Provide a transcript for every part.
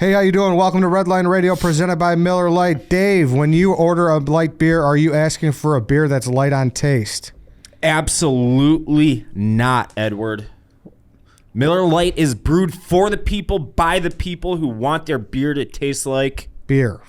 Hey, how you doing? Welcome to Redline Radio, presented by Miller Lite. Dave, when you order a light beer, are you asking for a beer that's light on taste? Absolutely not, Edward. Miller Lite is brewed for the people, by the people who want their beer to taste like beer.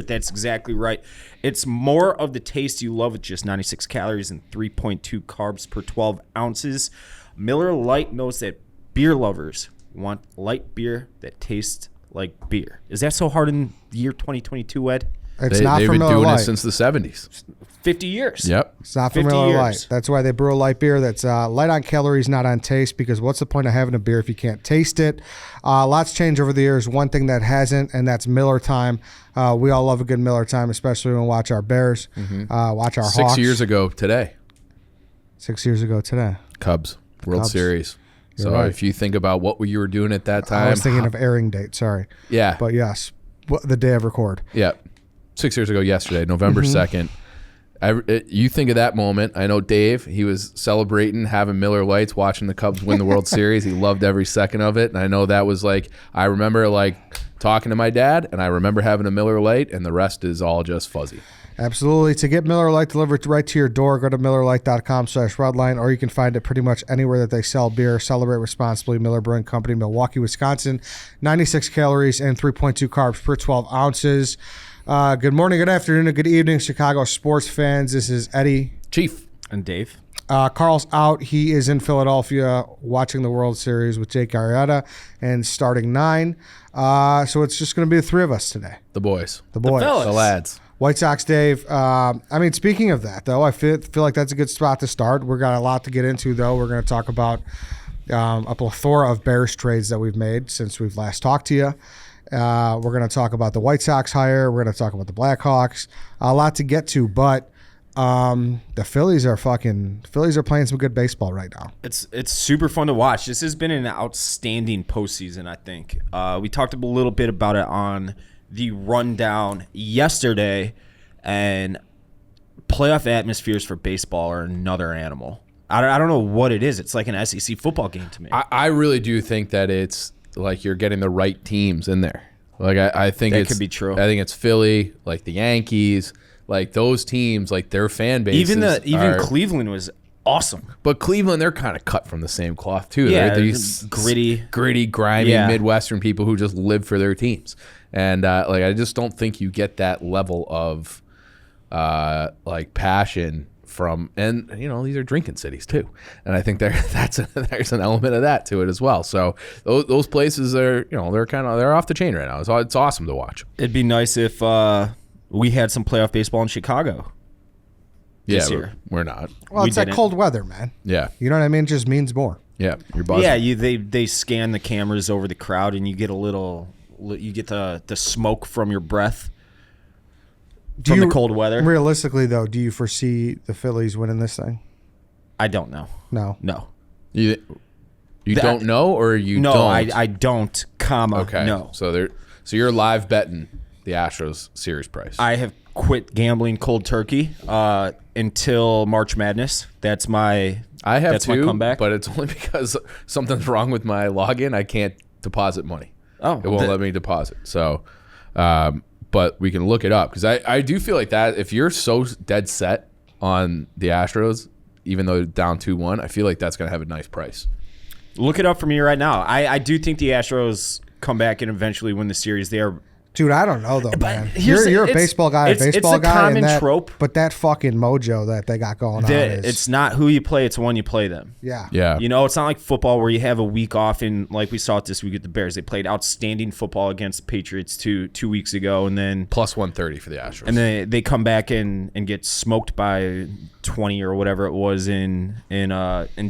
That's exactly right. It's more of the taste you love with just 96 calories and 3.2 carbs per 12 ounces. Miller Lite knows that beer lovers want light beer that tastes like beer. Is that so hard in the year 2022, Ed? It's not they've for been Miller doing Lite. it since the 70s. 50 years. Yep. It's not for Miller Lite. That's why they brew a light beer that's light on calories, not on taste, because what's the point of having a beer if you can't taste it? Lots changed over the years. One thing that hasn't, and that's Miller time. We all love a good Miller time, especially when we watch our Bears, watch our Hawks. 6 years ago today. 6 years ago today. Cubs. World Series. So right. if you think about what you were doing at that time. I was thinking of airing date, sorry. Yeah. But yes, the day of record. Yeah. 6 years ago yesterday, November 2nd. You think of that moment. I know Dave, he was celebrating having Miller Lights, watching the Cubs win the World Series. He loved every second of it. And I know that was like, I remember like talking to my dad, and I remember having a Miller Lite, and the rest is all just fuzzy. Absolutely. To get Miller Lite delivered right to your door, go to MillerLite.com/Redline, or you can find it pretty much anywhere that they sell beer. Celebrate responsibly. Miller Brewing Company, Milwaukee, Wisconsin. 96 calories and 3.2 carbs per 12 ounces. Good morning, good afternoon, and good evening, Chicago sports fans. This is Eddie. Chief. And Dave. Carl's out. He is in Philadelphia watching the World Series with Jake Arrieta and starting 9. So it's just going to be the three of us today. The boys. The boys. The lads. White Sox, Dave. I mean, speaking of that, though, I feel like that's a good spot to start. We've got a lot to get into, though. We're going to talk about a plethora of Bears trades that we've made since we've last talked to you. We're going to talk about the White Sox hire. We're going to talk about the Blackhawks. A lot to get to, but the Phillies are playing some good baseball right now. It's super fun to watch. This has been an outstanding postseason, I think. We talked a little bit about it on the rundown yesterday, and playoff atmospheres for baseball are another animal. I don't know what it is. It's like an SEC football game to me. I really do think that it's like you're getting the right teams in there. Like I think that could be true. I think it's Philly, like the Yankees, like those teams, like their fan bases. Even Cleveland was awesome. But Cleveland, they're kind of cut from the same cloth too. Yeah, They're these gritty, grimy Midwestern people who just live for their teams. And like I just don't think you get that level of like passion from, and you know, these are drinking cities too, and I think there's an element of that to it as well. So those places are, you know, they're off the chain right now. It's awesome to watch. It'd be nice if we had some playoff baseball in Chicago this year. We're not. Well, it's that cold weather, man. Yeah, you know what I mean. It just means more. Yeah, you're buzzing. Yeah, they scan the cameras over the crowd, and you get the smoke from your breath. From the cold weather. Realistically, though, do you foresee the Phillies winning this thing? I don't know. No. You don't know, or you no, don't? I don't, okay. No. So you're live betting the Astros series price. I have quit gambling cold turkey until March Madness. That's my my comeback. But it's only because something's wrong with my login. I can't deposit money. Oh. It won't let me deposit. So but we can look it up, because I do feel like that if you're so dead set on the Astros, even though they're down 2-1, I feel like that's going to have a nice price. Look it up for me right now. I do think the Astros come back and eventually win the series. They are. Dude, I don't know, though, man. You're a baseball guy, it's a common trope. But that fucking mojo that they got going on is... It's not who you play, it's when you play them. Yeah. You know, it's not like football where you have a week off, and like we saw it this week at the Bears. They played outstanding football against the Patriots 2 weeks ago, and then... Plus 130 for the Astros. And then they come back and get smoked by 20 or whatever it was in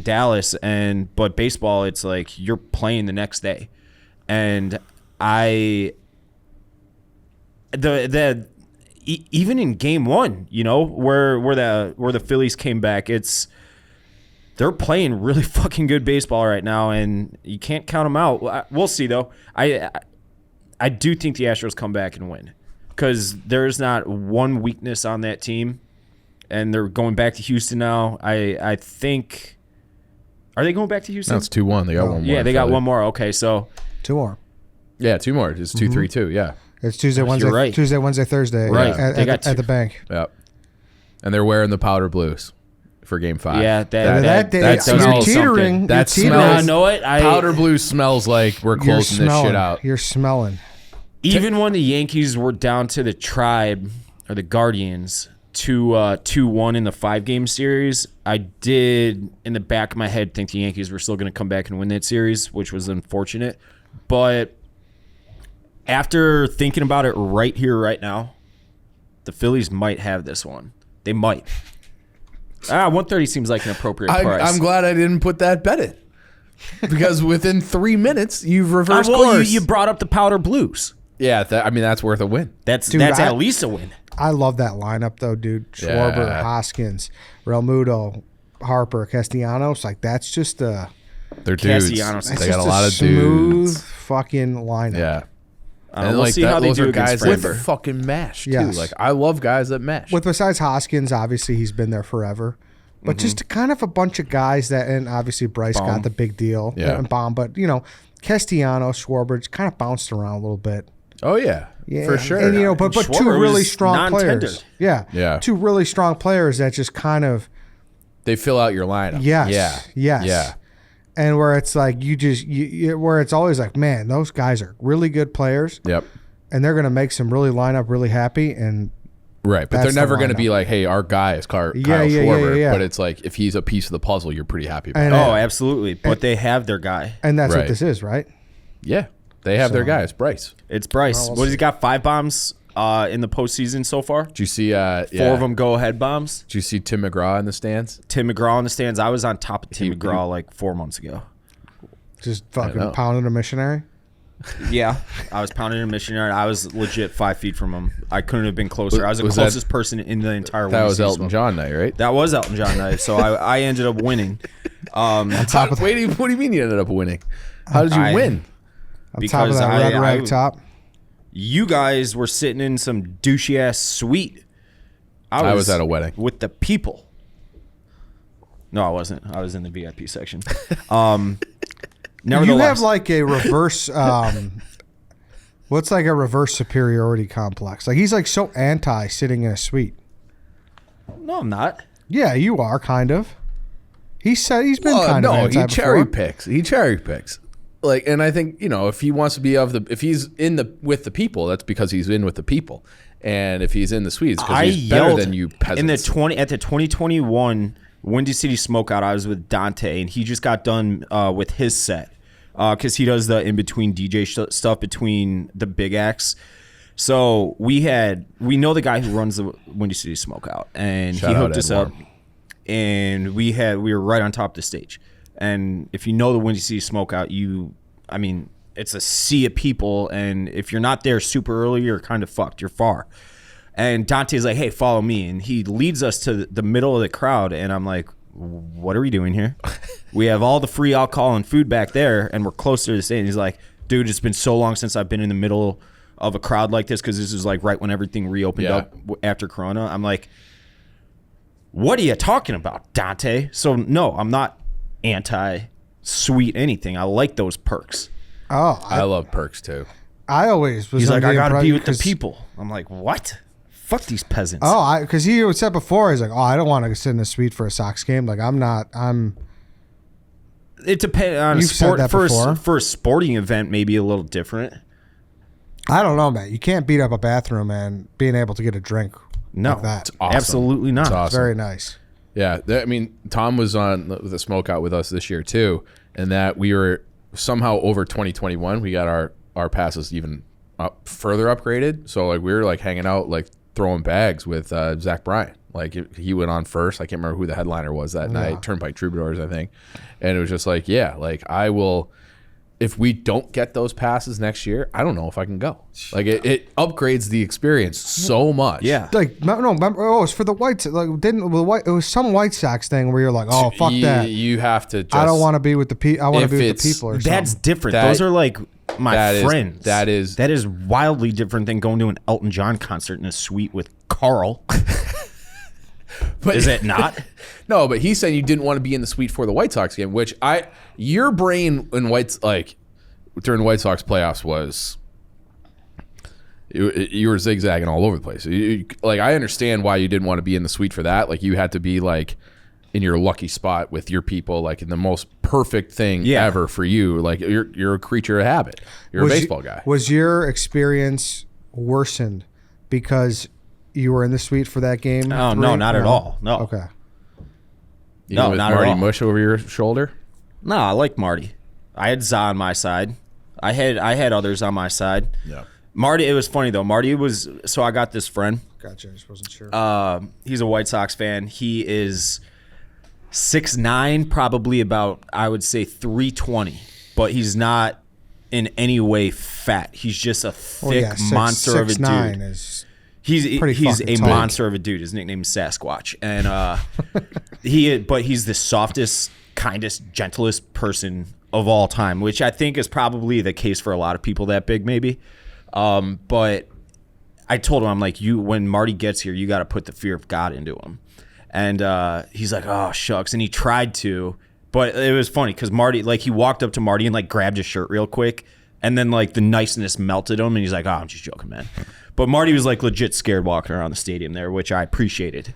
Dallas. But baseball, it's like you're playing the next day. And even in game 1, you know, where the Phillies came back, they're playing really fucking good baseball right now, and you can't count them out. We'll see, though. I do think the Astros come back and win, because there's not one weakness on that team, and they're going back to Houston now. I think, are they going back to Houston? That's 2-1. They got one more. Yeah, they got one more. Okay, so 2 more. Yeah, 2 more. It's 2-3-2. Yeah. It's Tuesday, Wednesday, right. Tuesday, Wednesday, Thursday. Right. At the bank. Yep. And they're wearing the powder blues for Game 5. Yeah, that does you're mean teetering. something. That You're smells. I know it. Powder blue smells like we're You're closing this shit out. You're smelling. Even when the Yankees were down to the Tribe or the Guardians 2-1 in the 5-game series, I did in the back of my head think the Yankees were still going to come back and win that series, which was unfortunate. But after thinking about it right here, right now, the Phillies might have this one. They might. 130 seems like an appropriate price. I'm glad I didn't put that bet in. Because within 3 minutes, you've reversed course. You brought up the powder blues. Yeah, that's worth a win. That's Dude, at least a win. I love that lineup, though, dude. Schwarber, Yeah. Hoskins, Realmuto, Harper, Castellanos. Like, that's just a... They're dudes. Castellanos. They That's got a just lot of smooth dudes. fucking lineup. Yeah. We'll see how they those do are against guys Framber. that fucking mesh, too. Yes. Like, I love guys that mesh. With besides Hoskins, obviously he's been there forever. But just kind of a bunch of guys that, and obviously Bryce got the big deal. Yeah. And Baum, but, Castellanos, Schwarber just kind of bounced around a little bit. Oh, yeah. Yeah, For sure. And, but two Schwarber really was strong non-tendered. players. Yeah. Yeah. 2 really strong players that just kind of, They fill out your lineup. yes. Yeah. Yes. Yeah. And where it's like, where it's always like, man, those guys are really good players. Yep. And they're going to make some really lineup really happy. And Right, but That's they're never the going to lineup. be like, "Hey, our guy is Kyle Yeah, Schwarber." yeah. But it's like if he's a piece of the puzzle, you're pretty happy about And, it. Oh, absolutely. But they have their guy. and that's Right. what this is, right? Yeah, they have their guy. It's Bryce. It's Bryce. Well, we'll What has see. he got? 5 bombs in the postseason so far? Did you see? 4 of them go-ahead bombs. Did you see Tim McGraw in the stands? Tim McGraw in the stands. I was on top of Tim He- McGraw like 4 months ago. Just know. fucking pounding a missionary. Yeah, I was pounding a missionary. I was legit 5 feet from him. I couldn't have been closer. I was the Was that- closest person in the entire. That Windy was City Elton Smoke. John night, right? That was Elton John night. So I ended up winning. What do you mean you ended up winning? How did you win? On top of Because that red I- rag top. You guys were sitting in some douchey ass suite. I was at a wedding. with the people. No, I wasn't. I was in the VIP section. You Nevertheless, have like a reverse, what's like a reverse superiority complex? Like he's like so anti sitting in a suite. no, I'm not. Yeah, you are kind of. He said he's been kind of no, anti he cherry before. picks. He cherry picks. Like, and I think if he wants to be if he's with the people, that's because he's in with the people. And if he's in the suite, it's because he's better than you peasants. in the 2021 Windy City Smokeout. I was with Dante, and he just got done with his set because he does the in between DJ stuff between the big acts. So we know the guy who runs the Windy City Smokeout, and Shout he out hooked us Edward. up, and we were right on top of the stage. And if you know the Windy City Smokeout, it's a sea of people, and if you're not there super early, you're kind of fucked. You're far. And Dante's like, hey, follow me. And he leads us to the middle of the crowd, and I'm like, what are we doing here? We have all the free alcohol and food back there, and we're close to the stage. And he's like, dude, it's been so long since I've been in the middle of a crowd like this, because this is like right when everything reopened up after Corona. I'm like, what are you talking about, Dante? So, no, I'm not anti-sweet anything. I like those perks. Oh, I love perks too. I always was. He's like, under I the got to be with the impression- people. I'm like, what? Fuck these peasants. Oh, because he said before, he's like, oh, I don't want to sit in a suite for a Sox game. Like, I'm. It depends on a You've said sport. that For before. for a sporting event, maybe a little different. I don't know, man. You can't beat up a bathroom and being able to get a drink. No, like that. awesome. absolutely not. It's awesome. Very nice. Yeah, Tom was on the smokeout with us this year too, and that we were somehow over 2021. We got our passes even further upgraded. So like we were like hanging out, like throwing bags with Zach Bryan. Like he went on first. I can't remember who the headliner was that night. Turnpike Troubadours, I think. And it was just like, yeah, like I will. If we don't get those passes next year, I don't know if I can go. Like it upgrades the experience so much. Yeah. Like no, remember? Oh, it's for the White. Like it was some White Sox thing where you're like, oh fuck that. You have to. Just, I don't want to be with the people. I want to if be with the it's- people. Or That's something. different. That- Those are like my that is- friends. that is wildly different than going to an Elton John concert in a suite with Carl. But Is it not? No, but he's saying you didn't want to be in the suite for the White Sox game, which your brain in White's like during the White Sox playoffs was you were zigzagging all over the place. Like, I understand why you didn't want to be in the suite for that. Like, you had to be like in your lucky spot with your people, like in the most perfect thing ever for you. Like, you're a creature of habit. You're a baseball guy. Was your experience worsened because you were in the suite for that game? Oh, no, not at all. No. Okay. No, with not Marty at all. Mush over your shoulder? No, I like Marty. I had Za on my side. I had others on my side. Yeah. Marty, it was funny though. Marty was, so I got this friend. Gotcha. I just wasn't sure. He's a White Sox fan. He is 6'9", probably about, I would say 320, but he's not in any way fat. He's just a thick monster of a dude. 6'9" is He's a tall. monster of a dude. His nickname is Sasquatch, and but he's the softest, kindest, gentlest person of all time, which I think is probably the case for a lot of people that big, maybe. But I told him, I'm like, when Marty gets here, you got to put the fear of God into him. And he's like, oh shucks, and he tried to, but it was funny because Marty, like, he walked up to Marty and like grabbed his shirt real quick, and then like the niceness melted him, and he's like, oh, I'm just joking, man. But Marty was like legit scared walking around the stadium there, which I appreciated.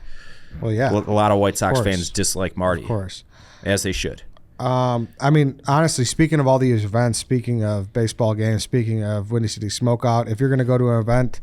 Well, yeah. A lot of White Sox fans dislike Marty. Of course. As they should. I mean, honestly, speaking of all these events, speaking of baseball games, speaking of Windy City Smokeout, if you're going to go to an event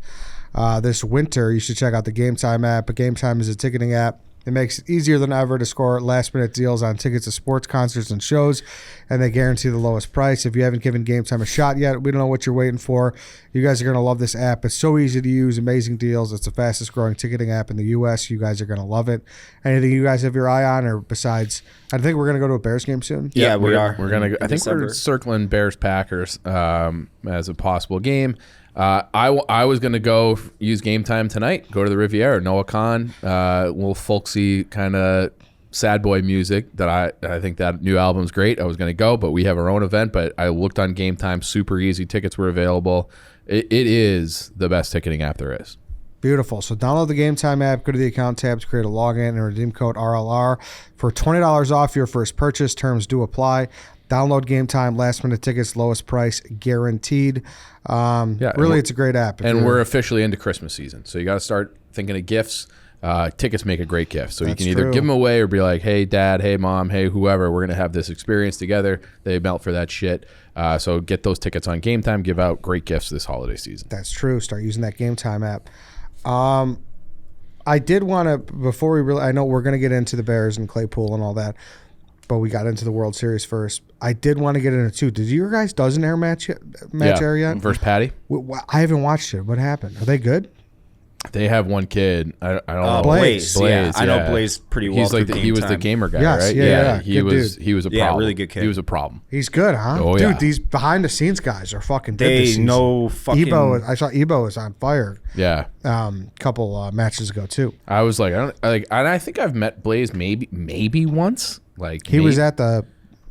this winter, you should check out the Game Time app. But Game Time is a ticketing app. It makes it easier than ever to score last-minute deals on tickets to sports, concerts, and shows, and they guarantee the lowest price. If you haven't given Game Time a shot yet, we don't know what you're waiting for. You guys are going to love this app. It's so easy to use, amazing deals. It's the fastest-growing ticketing app in the U.S. You guys are going to love it. Anything you guys have your eye on, or besides, I think we're going to go to a Bears game soon. Yeah, we are. We're going to. I think we're circling Bears-Packers as a possible game. I was going to go use Game Time tonight, go to the Riviera, Noah Khan, little folksy kind of sad boy music that I think that new album's great. I was going to go, but we have our own event, but I looked on Game Time, super easy. Tickets were available. It is the best ticketing app there is. Beautiful. So download the Game Time app, go to the account tab to create a login and redeem code RLR for $20 off your first purchase. Terms do apply. Download Game Time, last minute tickets, lowest price guaranteed. Really, it's a great app. And we're officially into Christmas season, so you got to start thinking of gifts. Tickets make a great gift, so you can either give them away or be like, hey dad, hey mom, hey whoever, we're gonna have this experience together. They melt for that shit. So get those tickets on Game Time. Give out great gifts this holiday season. That's true. Start using that Game Time app. I did want to, before we really, I know we're gonna get into the Bears and Claypool and all that, but we got into the World Series first. I did want to get into two. Did your guys dozen air match air yet? Versus Patty. I haven't watched it. What happened? Are they good? They have one kid. I don't know. Blaze. Yeah, I know Blaze pretty well. He's like he was the gamer guy, yes, right? Yeah. He was a problem. Yeah, really good kid. He was a problem. He's good, huh? Oh, dude, yeah. these behind the scenes guys are fucking good this They season. know fucking. I saw Ebo was on fire. Yeah. Couple matches ago too. I was like, and I think I've met Blaze maybe once. Like he was at the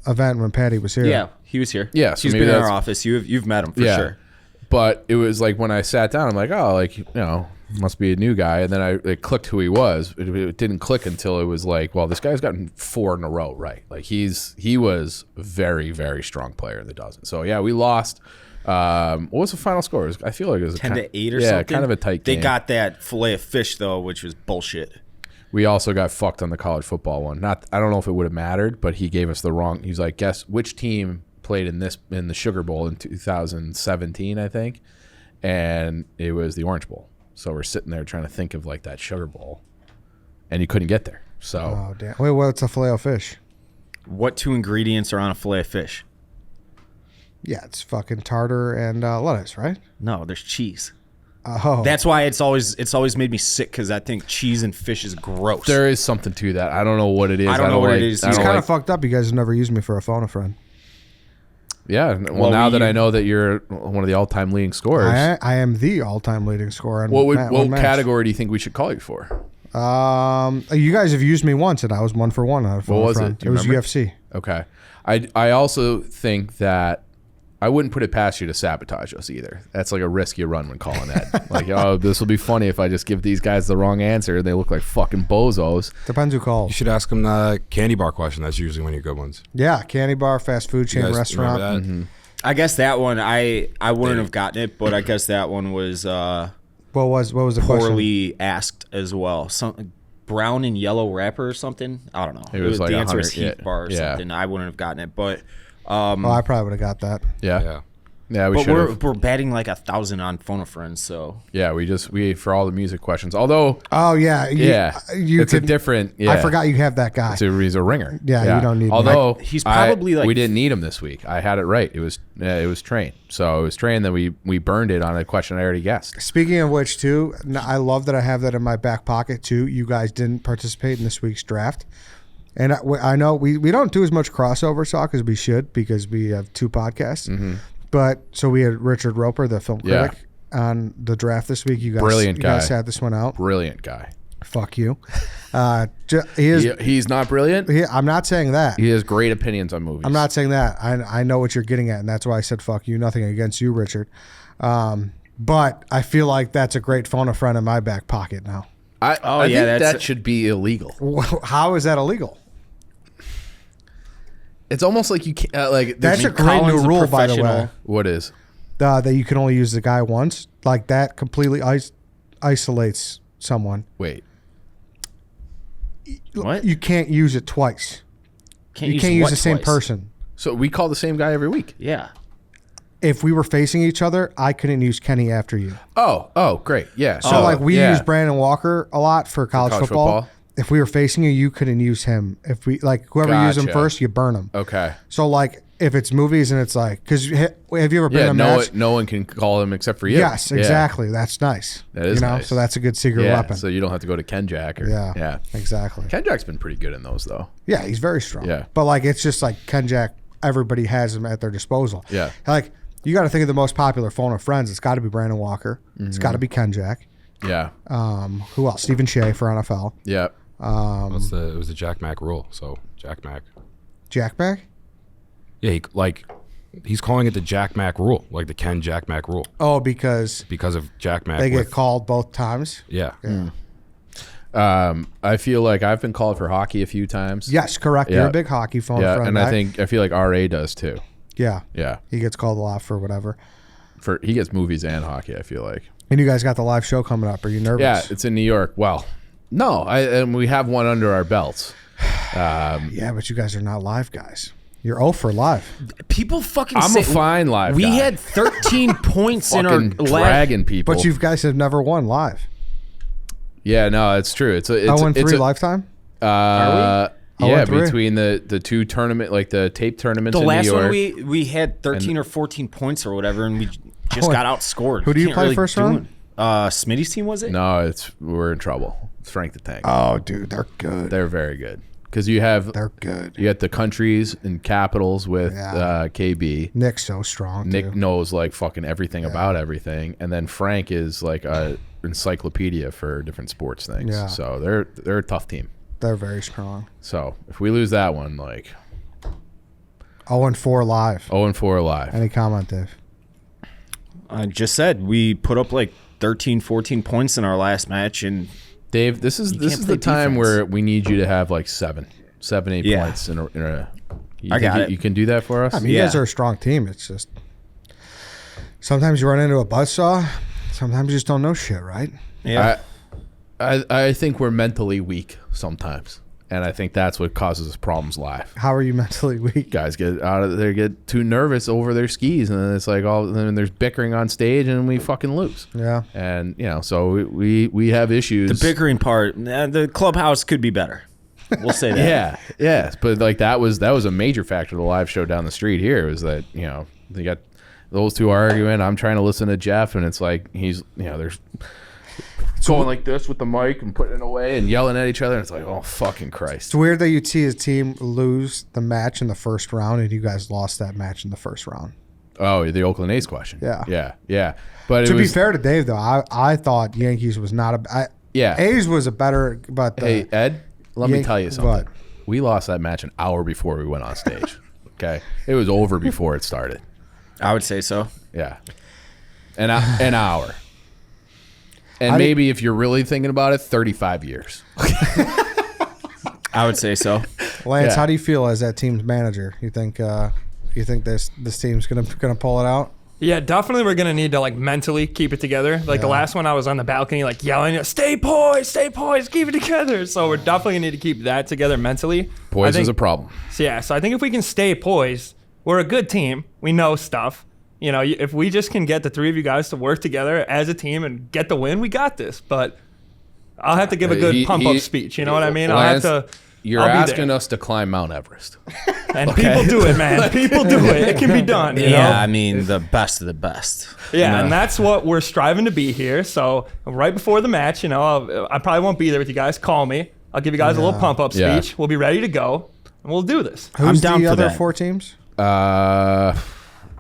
event when Patty was here. Yeah, he was here. Yeah, so he's maybe been in that's- our office. You've met him for sure. But it was like when I sat down, I'm like, oh, like, must be a new guy. And then it clicked who he was. It didn't click until it was like, well, this guy's gotten 4 in a row, right? Like he was a very, very strong player in the dozen. So yeah, we lost. What was the final score? I feel like it was 10-8 or something. Yeah, kind of a tight game. They got that fillet of fish though, which was bullshit. We also got fucked on the college football one. I don't know if it would have mattered, but he gave us the wrong. He's like, guess which team played in the Sugar Bowl in 2017, I think, and it was the Orange Bowl. So we're sitting there trying to think of like that Sugar Bowl, and you couldn't get there. So Oh damn! Wait, what's a filet of fish? What 2 ingredients are on a fillet of fish? Yeah, it's fucking tartar and lettuce, right? No, there's cheese. Oh, That's why it's always made me sick because I think cheese and fish is gross. there is something to that. I don't know what it is. I don't know what it is. I it's don't kind like- of fucked up. You guys have never used me for a phone a friend. Yeah. Well, now that I know that you're one of the all-time leading scorers, I am the all-time leading scorer. In what one match. category do you think we should call you for? You guys have used me once, and I was 1 for 1 on a phone What was friend. it? Do you was remember? UFC. Okay. I also think that I wouldn't put it past you to sabotage us either. That's like a risk you run when calling Ed. Like, oh, this will be funny if I just give these guys the wrong answer and they look like fucking bozos. Depends who calls. You should ask them the candy bar question. That's usually one of your good ones. Yeah, candy bar, fast food chain, You guys restaurant. remember that? I guess that one I wouldn't have gotten it, but I guess that one was What was the poorly asked as well. Some brown and yellow wrapper or something. I don't know. It was like the answer 100, is Heat bar or something. I wouldn't have gotten it, but question? I probably would have got that. Yeah, we but should. we're batting like 1,000 on Phone a Friend, so Yeah, we for all the music questions. Although, Oh yeah, it's a different. Yeah, I forgot you have that guy. He's a ringer. Yeah, you don't need him. Although he's probably like we didn't need him this week. I had it right. It was Train. So it was Train that we burned it on a question I already guessed. Speaking of which, too, I love that I have that in my back pocket too. You guys didn't participate in this week's draft, and I know we don't do as much crossover talk as we should because we have 2 podcasts. Mm-hmm. But so we had Richard Roper, the film critic, on the draft this week. You guys, Brilliant you guy. guys had this one out. Brilliant guy. Fuck you. He is. He's not brilliant. I'm not saying that. He has great opinions on movies. I'm not saying that. I know what you're getting at, and that's why I said fuck you. Nothing against you, Richard. But I feel like that's a great phone a friend in my back pocket now. I think that should be illegal. How is that illegal? It's almost like you can't like. That's a great new rule, by the way. What is? That you can only use the guy once. Like that completely isolates someone. Wait. What? You can't use it twice. You can't use the same person. So we call the same guy every week. Yeah. If we were facing each other, I couldn't use Kenny after you. Oh, great. Yeah. So we use Brandon Walker a lot for college football. If we were facing you, you couldn't use him. If we whoever used him first, you burn him. Okay. So if it's movies and it's because have you ever been in a match? No one can call him except for you. Yes, exactly. That's nice. That is nice. So that's a good secret weapon. So you don't have to go to Ken Jack. Yeah, exactly. Ken Jack's been pretty good in those though. Yeah, he's very strong. Yeah. But it's just like Ken Jack, everybody has him at their disposal. Yeah. You got to think of the most popular phone of friends. It's got to be Brandon Walker. Mm-hmm. It's got to be Ken Jack. Yeah. Who else? Stephen Shea for NFL. Yeah. It was the Jack Mack rule. So Jack Mack. Jack Mack? Yeah, he's calling it the Jack Mack rule, like the Ken Jack Mack rule. Oh, because of Jack Mack. They get called both times? Yeah. I feel like I've been called for hockey a few times. Yes, correct. Yeah. You're a big hockey phone friend. And I feel like RA does too. Yeah. Yeah. He gets called a lot for whatever. He gets movies and hockey, I feel like. And you guys got the live show coming up. Are you nervous? Yeah, it's in New York. Well, no, and we have one under our belts. Yeah, but you guys are not live guys. You're 0 for live. People fucking I'm a fine live we guy. had 13 points in our dragging people. But you guys have never won live. Yeah, no, it's true. It's 0-3 lifetime? Are we? Yeah, 0-3. between the 2 tournament, like the tape tournaments the in last New York. one we had 13 or 14 points or whatever, and we just got outscored. Who do you Can't play really first do round? it. Smitty's team, was it? No, we're in trouble. It's Frank the Tank. Oh, dude, they're good. They're very good. Because They're good. You got the countries and capitals with KB. Nick's so strong. Nick knows fucking everything about everything, and then Frank is like a encyclopedia for different sports things. Yeah. So they're a tough team. They're very strong. So if we lose that one, 0-4 live. 0-4 live. Any comment, Dave? I just said we put up 13, 14 points in our last match, and Dave, this is the time where we need you to have 7, 8 points in a. I got it. You can do that for us. I mean, you guys are a strong team. It's just sometimes you run into a buzzsaw. Sometimes you just don't know shit, right? Yeah. I think we're mentally weak sometimes, and I think that's what causes us problems live. How are you mentally weak? Guys get out of there, get too nervous over their skis, and then it's then there's bickering on stage, and we fucking lose. Yeah. And so we have issues. The bickering part, the clubhouse could be better. We'll say that. Yeah. But that was a major factor of the live show down the street here was that they got those two arguing. I'm trying to listen to Jeff, and it's he's there's going like this with the mic and putting it away and yelling at each other. And it's oh fucking Christ! It's weird that you see a team lose the match in the first round, and you guys lost that match in the first round. Oh, the Oakland A's question. Yeah. But to be fair to Dave, though, I thought Yankees was not A's was a better. But hey, Ed, let me tell you something. We lost that match an hour before we went on stage. Okay, it was over before it started. I would say so. Yeah, an hour. And maybe if you're really thinking about it, 35 years. I would say so. Lance, how do you feel as that team's manager? You think You think this team's gonna pull it out? Yeah, definitely we're going to need to, like, mentally keep it together. Like, the last one I was on the balcony, like, yelling, stay poised, keep it together. So we're definitely going to need to keep that together mentally. Poise is a problem. So I think if we can stay poised, we're a good team. We know stuff. You know, if we just can get the three of you guys to work together as a team and get the win, we got this. But I'll have to give a good pump-up speech. You know what I mean? Lance, I'll have to... You're asking us to climb Mount Everest. And people do it, man. People do it. It can be done. You know? I mean, the best of the best. Yeah, and that's what we're striving to be here. So right before the match, you know, I probably won't be there with you guys. Call me. I'll give you guys a little pump-up speech. We'll be ready to go, and we'll do this. Who's I'm down the for other that. 4 teams? I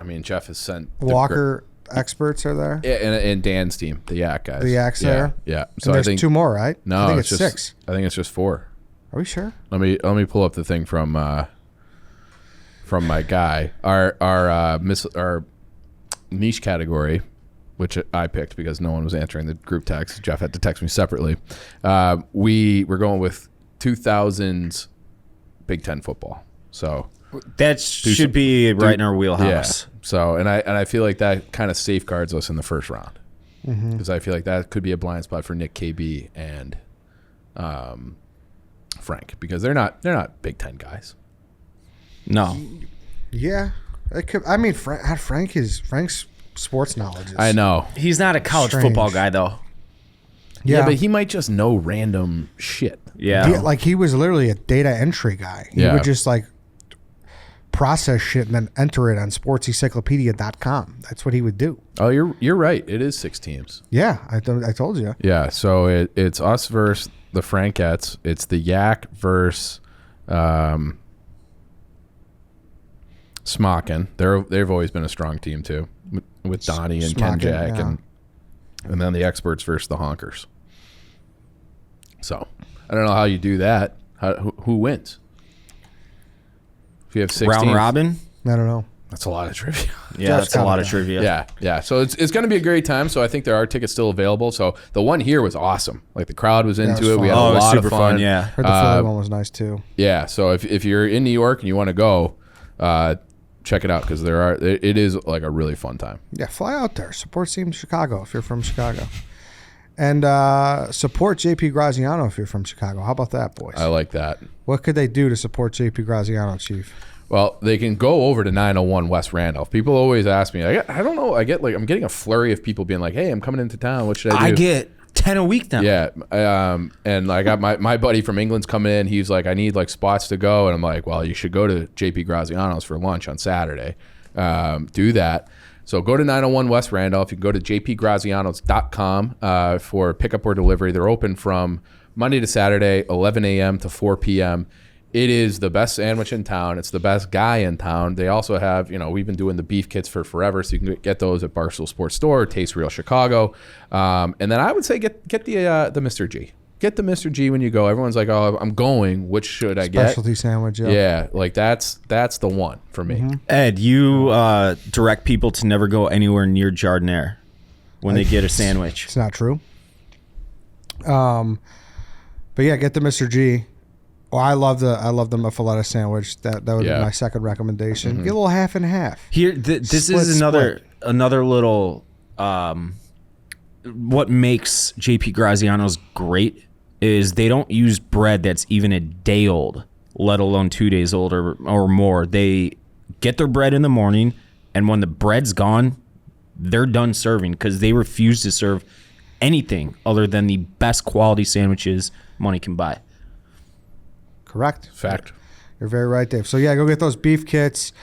mean, Jeff has sent Walker experts are there. Yeah, and Dan's team, the Yak guys. The Yak's there. Yeah. So there's 2 more, right? No, I think it's just 6. I think it's just 4. Are we sure? Let me pull up the thing from my guy. Our niche category, which I picked because no one was answering the group text. Jeff had to text me separately. We're going with 2000s Big Ten football. So that should be right in our wheelhouse. Yeah. So and I feel like that kind of safeguards us in the first round because I feel like that could be a blind spot for Nick, KB, and Frank because they're not Big Ten guys. No. Yeah. It could, I mean, Frank's sports knowledge is... I know. He's not a college football guy, though. Yeah, but he might just know random shit. Yeah. Like, he was literally a data entry guy. He would just, like, process shit and then enter it on sportsencyclopedia.com. That's what he would do. Oh, you're right. It is 6 teams. Yeah, I told you. Yeah, so it's us versus the Frankettes. It's the Yak versus Smokin. They've always been a strong team too, with Donnie and Ken Jack, and then the experts versus the Honkers. So I don't know how you do that. Who wins? If you have 6 round teams, robin, I don't know. that's a lot of trivia. Yeah, that's a lot of trivia. Yeah. So it's going to be a great time. So I think there are tickets still available. So the one here was awesome. Like the crowd was into it. fun. We had a it was lot of super fun. Yeah. Heard the Philly one was nice too. Yeah. So if you're in New York and you want to go, check it out because it is like a really fun time. Yeah, fly out there. Support Team Chicago if you're from Chicago. And support JP Graziano if you're from Chicago. How about that, boys? I like that. What could they do to support JP Graziano, Chief? Well, they can go over to 901 West Randolph. People always ask me. I don't know. I'm getting a flurry of people being like, "Hey, I'm coming into town. What should I do?" I get 10 a week now. Yeah. And I got my buddy from England's coming in. He's like, I need like spots to go. And I'm like, well, you should go to JP Graziano's for lunch on Saturday. Do that. So go to 901 West Randolph. You can go to jpgrazianos.com for pickup or delivery. They're open from Monday to Saturday, 11 a.m. to 4 p.m. It is the best sandwich in town. It's the best guy in town. They also have, we've been doing the beef kits for forever, so you can get those at Barstool Sports Store, Taste Real Chicago. And then I would say get the Mr. G. Get the Mr. G when you go. Everyone's like, oh, I'm going. Which should I get? Specialty sandwich, yeah. Yeah, like that's the one for me. Mm-hmm. Ed, you direct people to never go anywhere near Jardiniere when they get a sandwich. It's not true. But yeah, get the Mr. G. Well, I love the muffaletta sandwich. That would be my second recommendation. Mm-hmm. Get a little half and half. Here, this is another little. What makes JP Graziano's great is they don't use bread that's even a day old, let alone 2 days old or more. They get their bread in the morning, and when the bread's gone, they're done serving because they refuse to serve anything other than the best quality sandwiches money can buy. Correct. Fact. You're very right, Dave. So, yeah, go get those beef kits,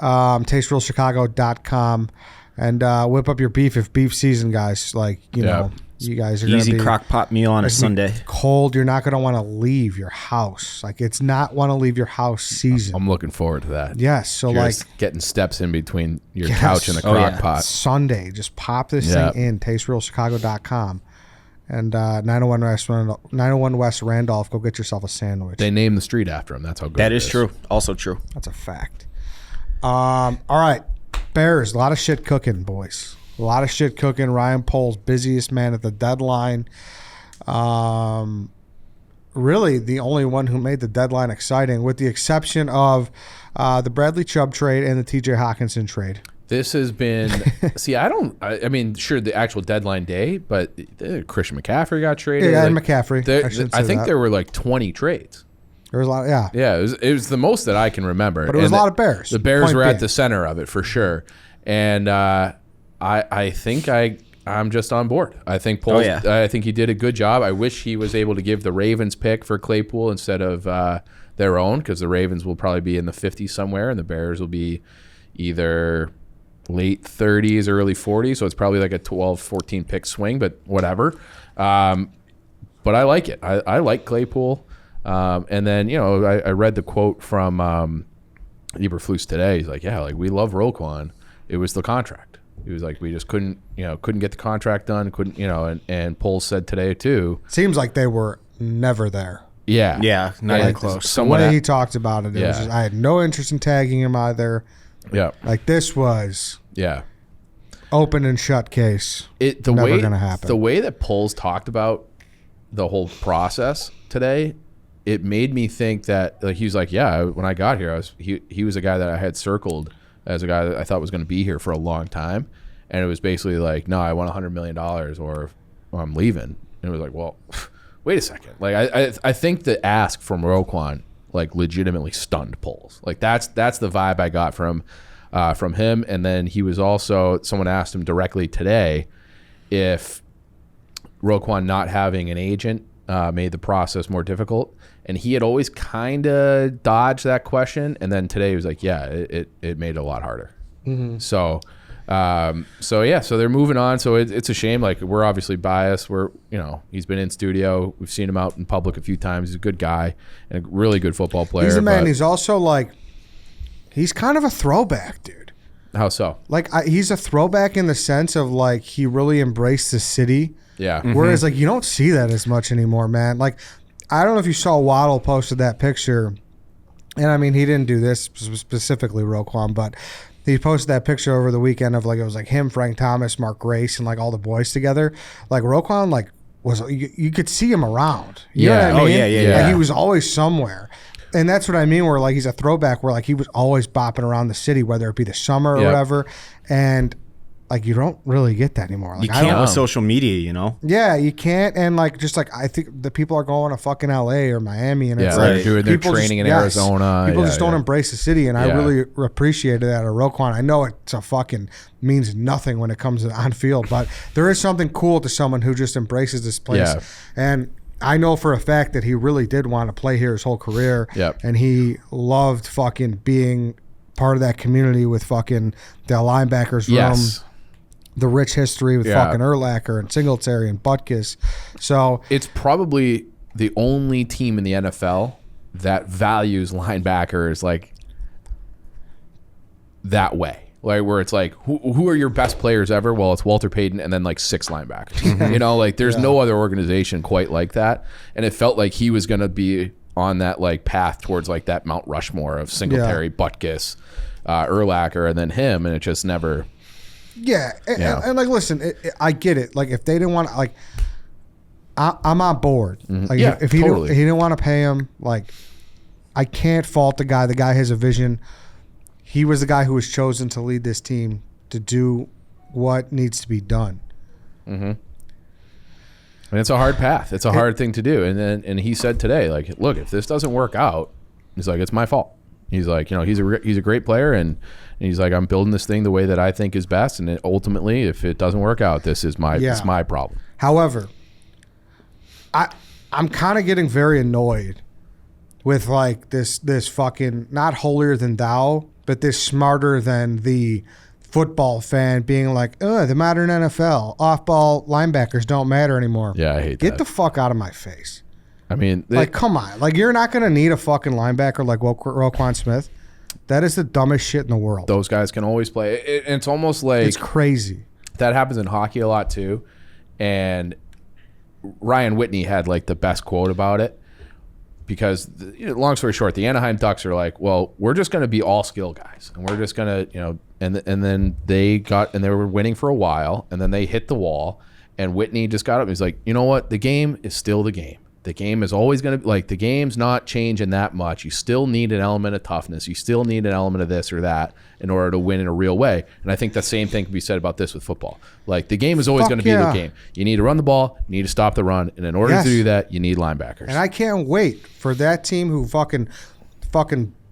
tasterealchicago.com, and whip up your beef if beef season, guys. Like, you know, you guys are going to be... Easy crock pot meal on a Sunday. Cold. You're not going to want to leave your house. Like, it's not want to leave your house season. I'm looking forward to that. Yes. So, You're like... just getting steps in between your couch and the crock pot. Sunday. Just pop this thing in, tasterealchicago.com. And 901 West Randolph, go get yourself a sandwich. They named the street after him. That's how good That it is true. Also true. That's a fact. All right. Bears, a lot of shit cooking, boys. A lot of shit cooking. Ryan Poles, busiest man at the deadline. really the only one who made the deadline exciting, with the exception of the Bradley Chubb trade and the TJ Hawkinson trade. This has been, I mean, sure, the actual deadline day, but Christian McCaffrey got traded. Yeah, and like, McCaffrey. I think there were like 20 trades. There was a lot, yeah. Yeah, it was the most that I can remember. But it was a lot of Bears. The Bears Point were being. at the center of it for sure. And I think I'm just on board. I think Poles, I think he did a good job. I wish he was able to give the Ravens pick for Claypool instead of their own, because the Ravens will probably be in the 50s somewhere and the Bears will be either late 30s, early 40s. So it's probably like a 12, 14 pick swing, but whatever. But I like it. I like Claypool. And then, I read the quote from Eberflus today. He's like, yeah, like we love Roquan. It was the contract. He was like, we just couldn't get the contract done. Couldn't, and Poles said today too. Seems like they were never there. Yeah. Yeah, not even close. The way he talked about it, was just, I had no interest in tagging him either. Yeah. Like this was Yeah. open and shut case. Never gonna happen. The way that Poles talked about the whole process today, it made me think that, like, he was like, yeah, when I got here, he was a guy that I had circled as a guy that I thought was going to be here for a long time. And it was basically like, no, I want $100 million or I'm leaving. And it was like, well, wait a second. Like, I think the ask from Roquan, like, legitimately stunned Poles. Like, that's the vibe I got from him. And then he was also, someone asked him directly today if Roquan not having an agent made the process more difficult. And he had always kind of dodged that question. And then today he was like, yeah, it made it a lot harder. Mm-hmm. So they're moving on. So it's a shame. Like, we're obviously biased. He's been in studio. We've seen him out in public a few times. He's a good guy and a really good football player. He's a man. He's also like, he's kind of a throwback, dude. How so? Like, he's a throwback in the sense of, like, he really embraced the city. Yeah. Mm-hmm. Whereas, like, you don't see that as much anymore, man. Like, I don't know if you saw Waddle posted that picture. And, I mean, he didn't do this specifically, Roquan, but he posted that picture over the weekend of, like, it was, like, him, Frank Thomas, Mark Grace, and, like, all the boys together. Like, Roquan, like, you could see him around. You know what I mean? Yeah. Like, he was always somewhere. And that's what I mean, where, like, he's a throwback where, like, he was always bopping around the city, whether it be the summer or whatever. And, like, you don't really get that anymore. Like, you can't with social media, Yeah, you can't. And, like, just, like, I think the people are going to fucking L.A. or Miami. And it's they're like, doing their training in Arizona. People just don't embrace the city. And I really appreciated that at Roquan. I know it's a fucking means nothing when it comes to on field, but there is something cool to someone who just embraces this place. Yeah. And I know for a fact that he really did want to play here his whole career. Yep. And he loved fucking being part of that community with fucking the linebackers room. Yes. The rich history with fucking Urlacher and Singletary and Butkus. So it's probably the only team in the NFL that values linebackers like that way. Like, where it's like, who are your best players ever? Well, it's Walter Payton and then like 6 linebackers. Like, there's no other organization quite like that. And it felt like he was going to be on that like path towards like that Mount Rushmore of Singletary, Butkus, Urlacher, and then him, and it just never. Yeah, and like, listen, I get it. Like, if they didn't want to, like, I'm on board. Mm-hmm. Like, yeah, if he totally. didn't want to pay him, like, I can't fault the guy. The guy has a vision. He was the guy who was chosen to lead this team to do what needs to be done. Mm-hmm. And it's a hard path. It's a hard thing to do. And he said today, like, look, if this doesn't work out, he's like, it's my fault. He's like, he's a great player, and he's like, I'm building this thing the way that I think is best, and ultimately, if it doesn't work out, it's my problem. However, I'm kind of getting very annoyed with like this fucking not holier than thou, but this smarter than the football fan being like, the modern NFL off-ball linebackers don't matter anymore. Yeah, I hate that. Get the fuck out of my face. I mean, like, come on. Like, you're not going to need a fucking linebacker like Roquan Smith. That is the dumbest shit in the world. Those guys can always play. It's almost like... It's crazy. That happens in hockey a lot, too. And Ryan Whitney had, like, the best quote about it. Because, long story short, the Anaheim Ducks are like, well, we're just going to be all skill guys. And we're just going to, and then they were winning for a while. And then they hit the wall. And Whitney just got up and he's like, you know what? The game is still the game. The game is always going to like the game's not changing that much. You still need an element of toughness. You still need an element of this or that in order to win in a real way. And I think the same thing can be said about this with football. Like the game is always going to be the game. You need to run the ball. You need to stop the run. And in order to do that, you need linebackers. And I can't wait for that team who fucking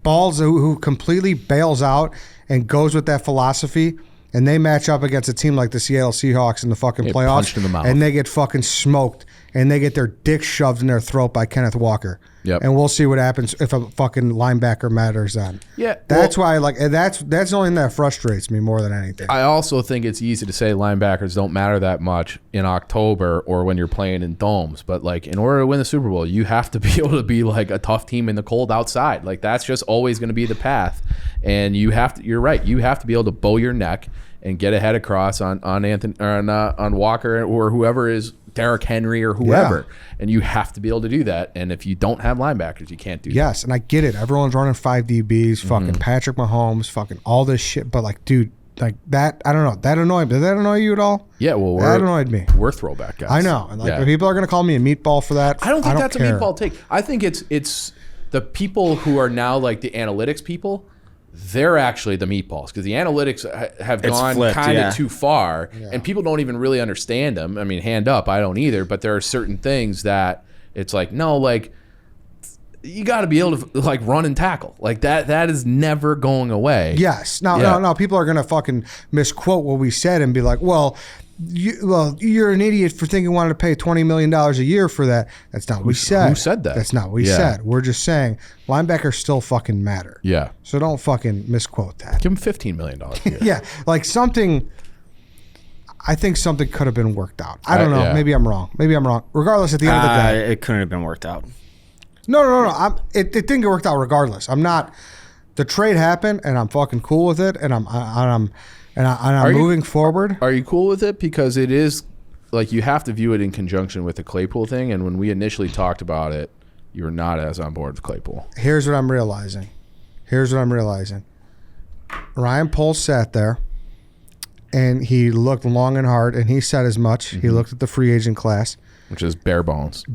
balls, who completely bails out and goes with that philosophy. And they match up against a team like the Seattle Seahawks in the fucking playoffs. Punched in the mouth. And they get fucking smoked. And they get their dick shoved in their throat by Kenneth Walker. Yep. And we'll see what happens if a fucking linebacker matters then. Yeah. That's why that's the only thing that frustrates me more than anything. I also think it's easy to say linebackers don't matter that much in October or when you're playing in domes. But like in order to win the Super Bowl, you have to be able to be like a tough team in the cold outside. Like that's just always going to be the path. And you're right. You have to be able to bow your neck and get a head across on Anthony or on Walker or whoever is Derrick Henry or whoever. Yeah. And you have to be able to do that. And if you don't have linebackers, you can't do that. Yes, and I get it. Everyone's running 5 DBs, fucking Patrick Mahomes, fucking all this shit. But like, dude, like that, I don't know. That annoyed me. Did that annoy you at all? Yeah, well, that annoyed me. We're throwback guys. I know. And like people are going to call me a meatball for that. I don't think that's care. A meatball take. I think it's the people who are now like the analytics people. They're actually the meatballs because the analytics have gone kind of too far and people don't even really understand them. I mean, hand up, I don't either, but there are certain things that it's like, no, like you got to be able to like run and tackle like that. That is never going away. Yes. No, people are going to fucking misquote what we said and be like, well, you're an idiot for thinking we wanted to pay $20 million a year for that. That's not what we said. Who said that? That's not what we said. We're just saying linebackers still fucking matter. Yeah. So don't fucking misquote that. Give him $15 million a year. Yeah. Like something, I think something could have been worked out. I don't know. Yeah. Maybe I'm wrong. Regardless, at the end of the day. It couldn't have been worked out. No. It didn't get worked out regardless. I'm not, the trade happened and I'm fucking cool with it and I'm moving forward. Are you cool with it? Because it is like you have to view it in conjunction with the Claypool thing. And when we initially talked about it, you were not as on board with Claypool. Here's what I'm realizing. Ryan Poles sat there and he looked long and hard and he said as much. He looked at the free agent class. Which is bare bones.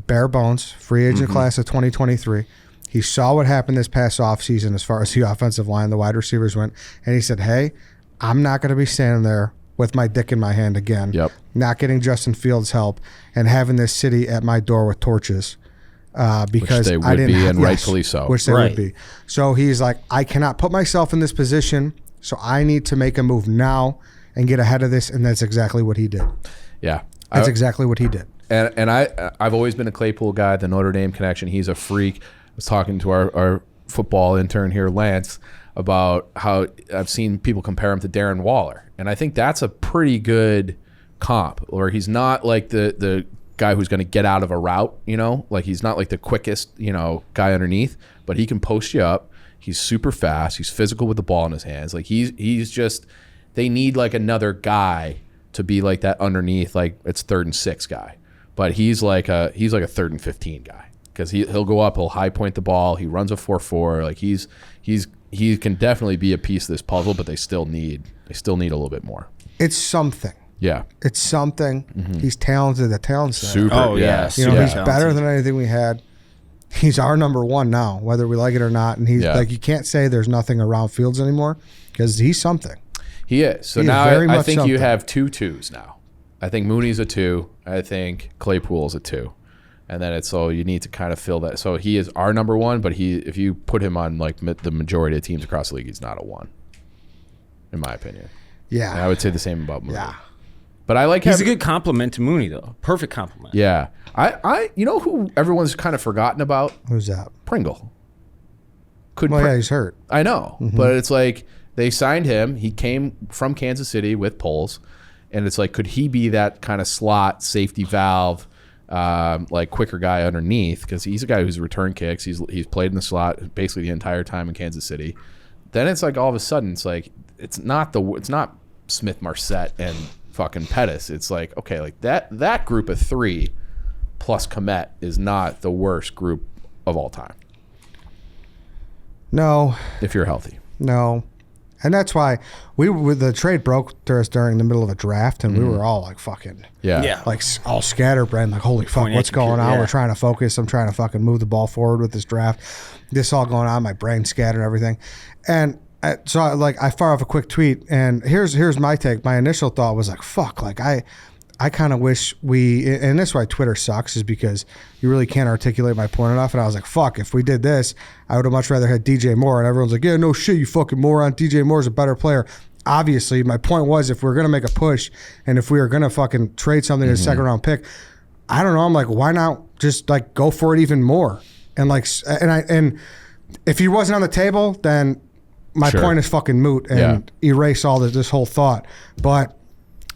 Free agent class of 2023. He saw what happened this past offseason as far as the offensive line, the wide receivers went. And he said, hey, I'm not going to be standing there with my dick in my hand again, not getting Justin Fields' help, and having this city at my door with torches because which they would be, and rightfully so. Which they would be. So he's like, I cannot put myself in this position, so I need to make a move now and get ahead of this, and that's exactly what he did. Yeah. That's exactly what he did. And I've always been a Claypool guy, the Notre Dame connection. He's a freak. I was talking to our football intern here, Lance, about how I've seen people compare him to Darren Waller. And I think that's a pretty good comp, where he's not like the guy who's going to get out of a route, like he's not like the quickest, guy underneath, but he can post you up. He's super fast. He's physical with the ball in his hands. Like he's just, they need like another guy to be like that underneath, like it's 3rd and 6 guy. But he's like a 3rd and 15 guy. Because he'll go up, he'll high point the ball, he runs a 4.4. Like he can definitely be a piece of this puzzle, but they still need a little bit more. It's something. Yeah. It's something. He's talented. The talent's there. Super. Oh yeah. He's better than anything we had. He's our number one now, whether we like it or not. And he's like, you can't say there's nothing around Fields anymore because he's something. He is. So now I think you have 2 2s now. I think Mooney's a 2. I think Claypool's a 2. And then so you need to kind of fill that. So he is our number 1, but if you put him on like the majority of teams across the league, he's not a 1, in my opinion. Yeah. And I would say the same about Mooney. Yeah. But I like he's a good compliment to Mooney though. Perfect compliment. Yeah. I you know who everyone's kind of forgotten about? Who's that? Pringle. Yeah, he's hurt. I know, but it's like they signed him. He came from Kansas City with Poles, and it's like, could he be that kind of slot safety valve? Like quicker guy underneath, because he's a guy who's return kicks. He's played in the slot basically the entire time in Kansas City. Then it's like all of a sudden it's like it's not Smith, Marset, and fucking Pettis. It's like, okay, like that group of 3 plus Kmet is not the worst group of all time. No. If you're healthy. No. And that's why the trade broke to us during the middle of a draft, and we were all like fucking like all scatterbrained, like holy fuck, what's going on? We're trying to focus. I'm trying to fucking move the ball forward with this draft. This all going on, my brain scattered and everything. And so I fire off a quick tweet, and here's my take. My initial thought was like, fuck, like I kind of wish and this is why Twitter sucks, is because you really can't articulate my point enough. And I was like, fuck, if we did this, I would have much rather had DJ Moore. And everyone's like, yeah, no shit, you fucking moron. DJ Moore's a better player. Obviously, my point was, if we're going to make a push and if we are going to fucking trade something to a second round pick, I don't know. I'm like, why not just like go for it even more? And like, and if he wasn't on the table, then my point is fucking moot and erase all this whole thought. But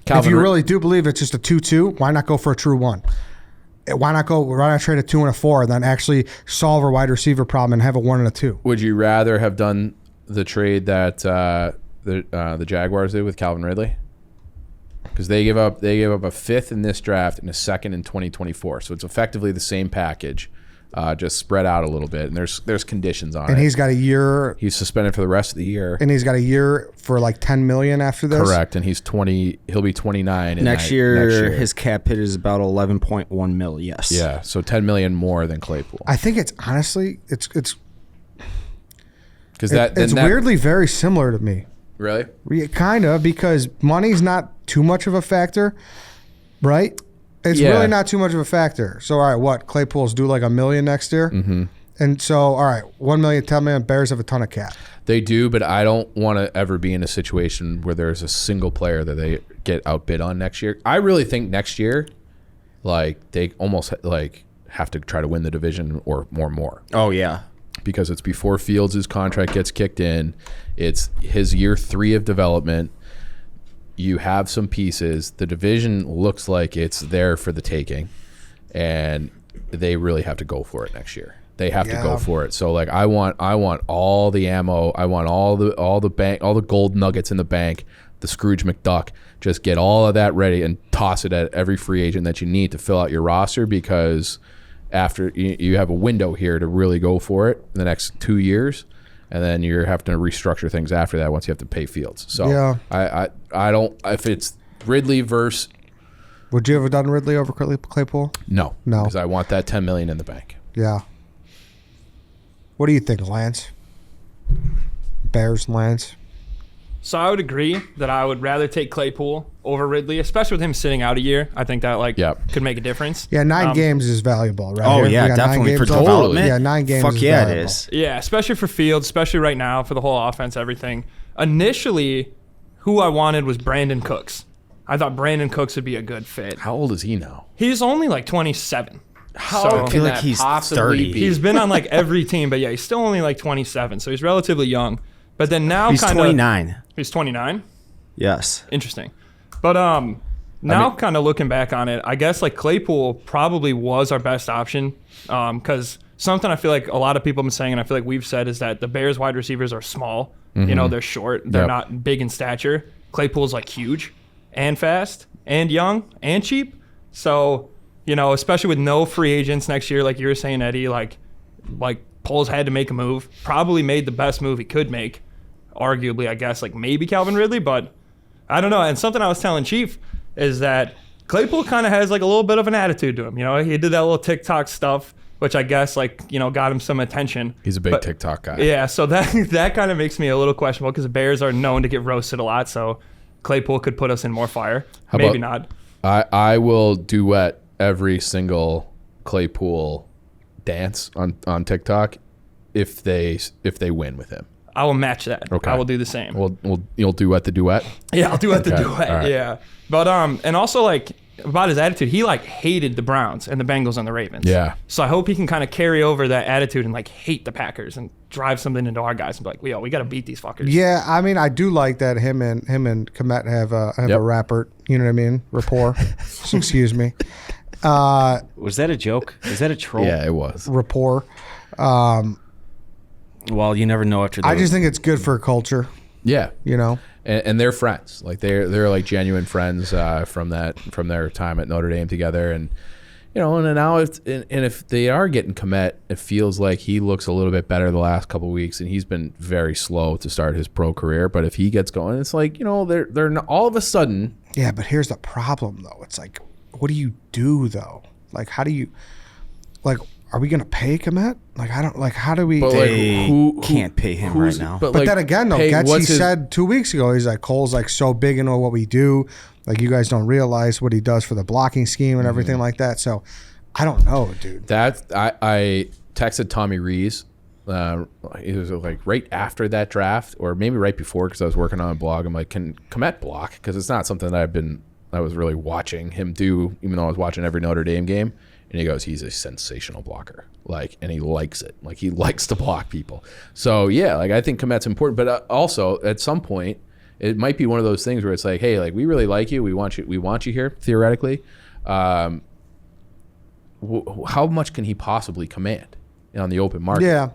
if you really do believe it's just a 2-2, why not go for a true 1? Why not trade a 2 and a 4 and then actually solve a wide receiver problem and have a 1 and a 2? Would you rather have done the trade that the Jaguars did with Calvin Ridley? Because they gave up a 5th in this draft and a 2nd in 2024. So it's effectively the same package, just spread out a little bit. And there's conditions on it. And he's got a year. He's suspended for the rest of the year. And he's got a year for like $10 million after this. Correct. And he's 20. He'll be 29 next year. His cap hit is about 11.1 mil. Yes. Yeah. So 10 million more than Claypool. I think it's honestly it's because it's weirdly very similar to me. Really? Kind of, because money's not too much of a factor, right? It's really not too much of a factor. So, all right, what? Claypool's due like $1 million next year? Mm-hmm. And so, all right, 1 million, 10 million, Bears have a ton of cap. They do, but I don't want to ever be in a situation where there's a single player that they get outbid on next year. I really think next year, like, they almost like have to try to win the division or more. Oh, yeah. Because it's before Fields' contract gets kicked in. It's his year 3 of development. You have some pieces. The division looks like it's there for the taking, and they really have to go for it next year. They have to go for it. So like I want all the ammo. I want all the gold nuggets in the bank. The Scrooge McDuck. Just get all of that ready and toss it at every free agent that you need to fill out your roster, because after you have a window here to really go for it in the next 2 years. And then you're having to restructure things after that once you have to pay Fields. So I don't, if it's Ridley versus. Would you have done Ridley over Claypool? No. Because I want that $10 million in the bank. Yeah. What do you think, Lance? Bears, Lance? So I would agree that I would rather take Claypool over Ridley, especially with him sitting out a year. I think that could make a difference. Yeah, 9 games is valuable, right? Oh, yeah, definitely for development. Yeah, 9 games Fuck is yeah, valuable. it is. Yeah, especially for Fields, especially right now for the whole offense, everything. Initially, who I wanted was Brandon Cooks. I thought Brandon Cooks would be a good fit. How old is he now? He's only like 27. How I feel like he's 30. He's been on like every team, but yeah, he's still only like 27, so he's relatively young. But then now he's 29. He's 29? Yes. Interesting. But now kind of looking back on it, I guess like Claypool probably was our best option, because something I feel like a lot of people have been saying, and I feel like we've said, is that the Bears wide receivers are small. Mm-hmm. You know, they're short. They're not big in stature. Claypool's like huge and fast and young and cheap. So, you know, especially with no free agents next year, like you were saying, Eddie, like Poles had to make a move. Probably made the best move he could make. Arguably, I guess, like maybe Calvin Ridley, but I don't know. And something I was telling Chief is that Claypool kind of has like a little bit of an attitude to him. You know, he did that little TikTok stuff, which I guess like, you know, got him some attention. He's a big TikTok guy. Yeah, so that kind of makes me a little questionable, because the Bears are known to get roasted a lot. So Claypool could put us in more fire. Maybe not. I will duet every single Claypool dance on TikTok if they win with him. I will match that. Okay. I will do the same. You'll duet the duet? Yeah, I'll duet the duet. Right. Yeah. But and also like about his attitude, he like hated the Browns and the Bengals and the Ravens. Yeah. So I hope he can kind of carry over that attitude and like hate the Packers and drive something into our guys and be like, we got to beat these fuckers. Yeah, I mean, I do like that him and Komet have a rapport. You know what I mean? Rapport. So, excuse me. Was that a joke? Is that a troll? Yeah, it was. Rapport. Well, you never know after that. I just think it's good for culture. Yeah. You know? And they're friends. Like they're like genuine friends from their time at Notre Dame together. And And then now if they are getting Komet, it feels like he looks a little bit better the last couple of weeks, and he's been very slow to start his pro career. But if he gets going, it's like, they're not, all of a sudden. Yeah, but here's the problem though. It's like, what do you do though? Like, how do you, like, are we gonna pay Komet? Like, I don't, like, how do we? But They who can't pay him right now. But then again, though, Getzy said 2 weeks ago, he's like, Cole's like so big into what we do. Like, you guys don't realize what he does for the blocking scheme and everything like that. So, I don't know, dude. That I texted Tommy Rees. It was like right after that draft, or maybe right before, because I was working on a blog. I'm like, can Komet block? Because it's not something that I was really watching him do, even though I was watching every Notre Dame game. And he goes, he's a sensational blocker. Like, and he likes it. Like, he likes to block people. So yeah, like, I think Komet's important, but also at some point, it might be one of those things where it's like, hey, like, we really like you. We want you here, theoretically. How much can he possibly command on the open market? Yeah.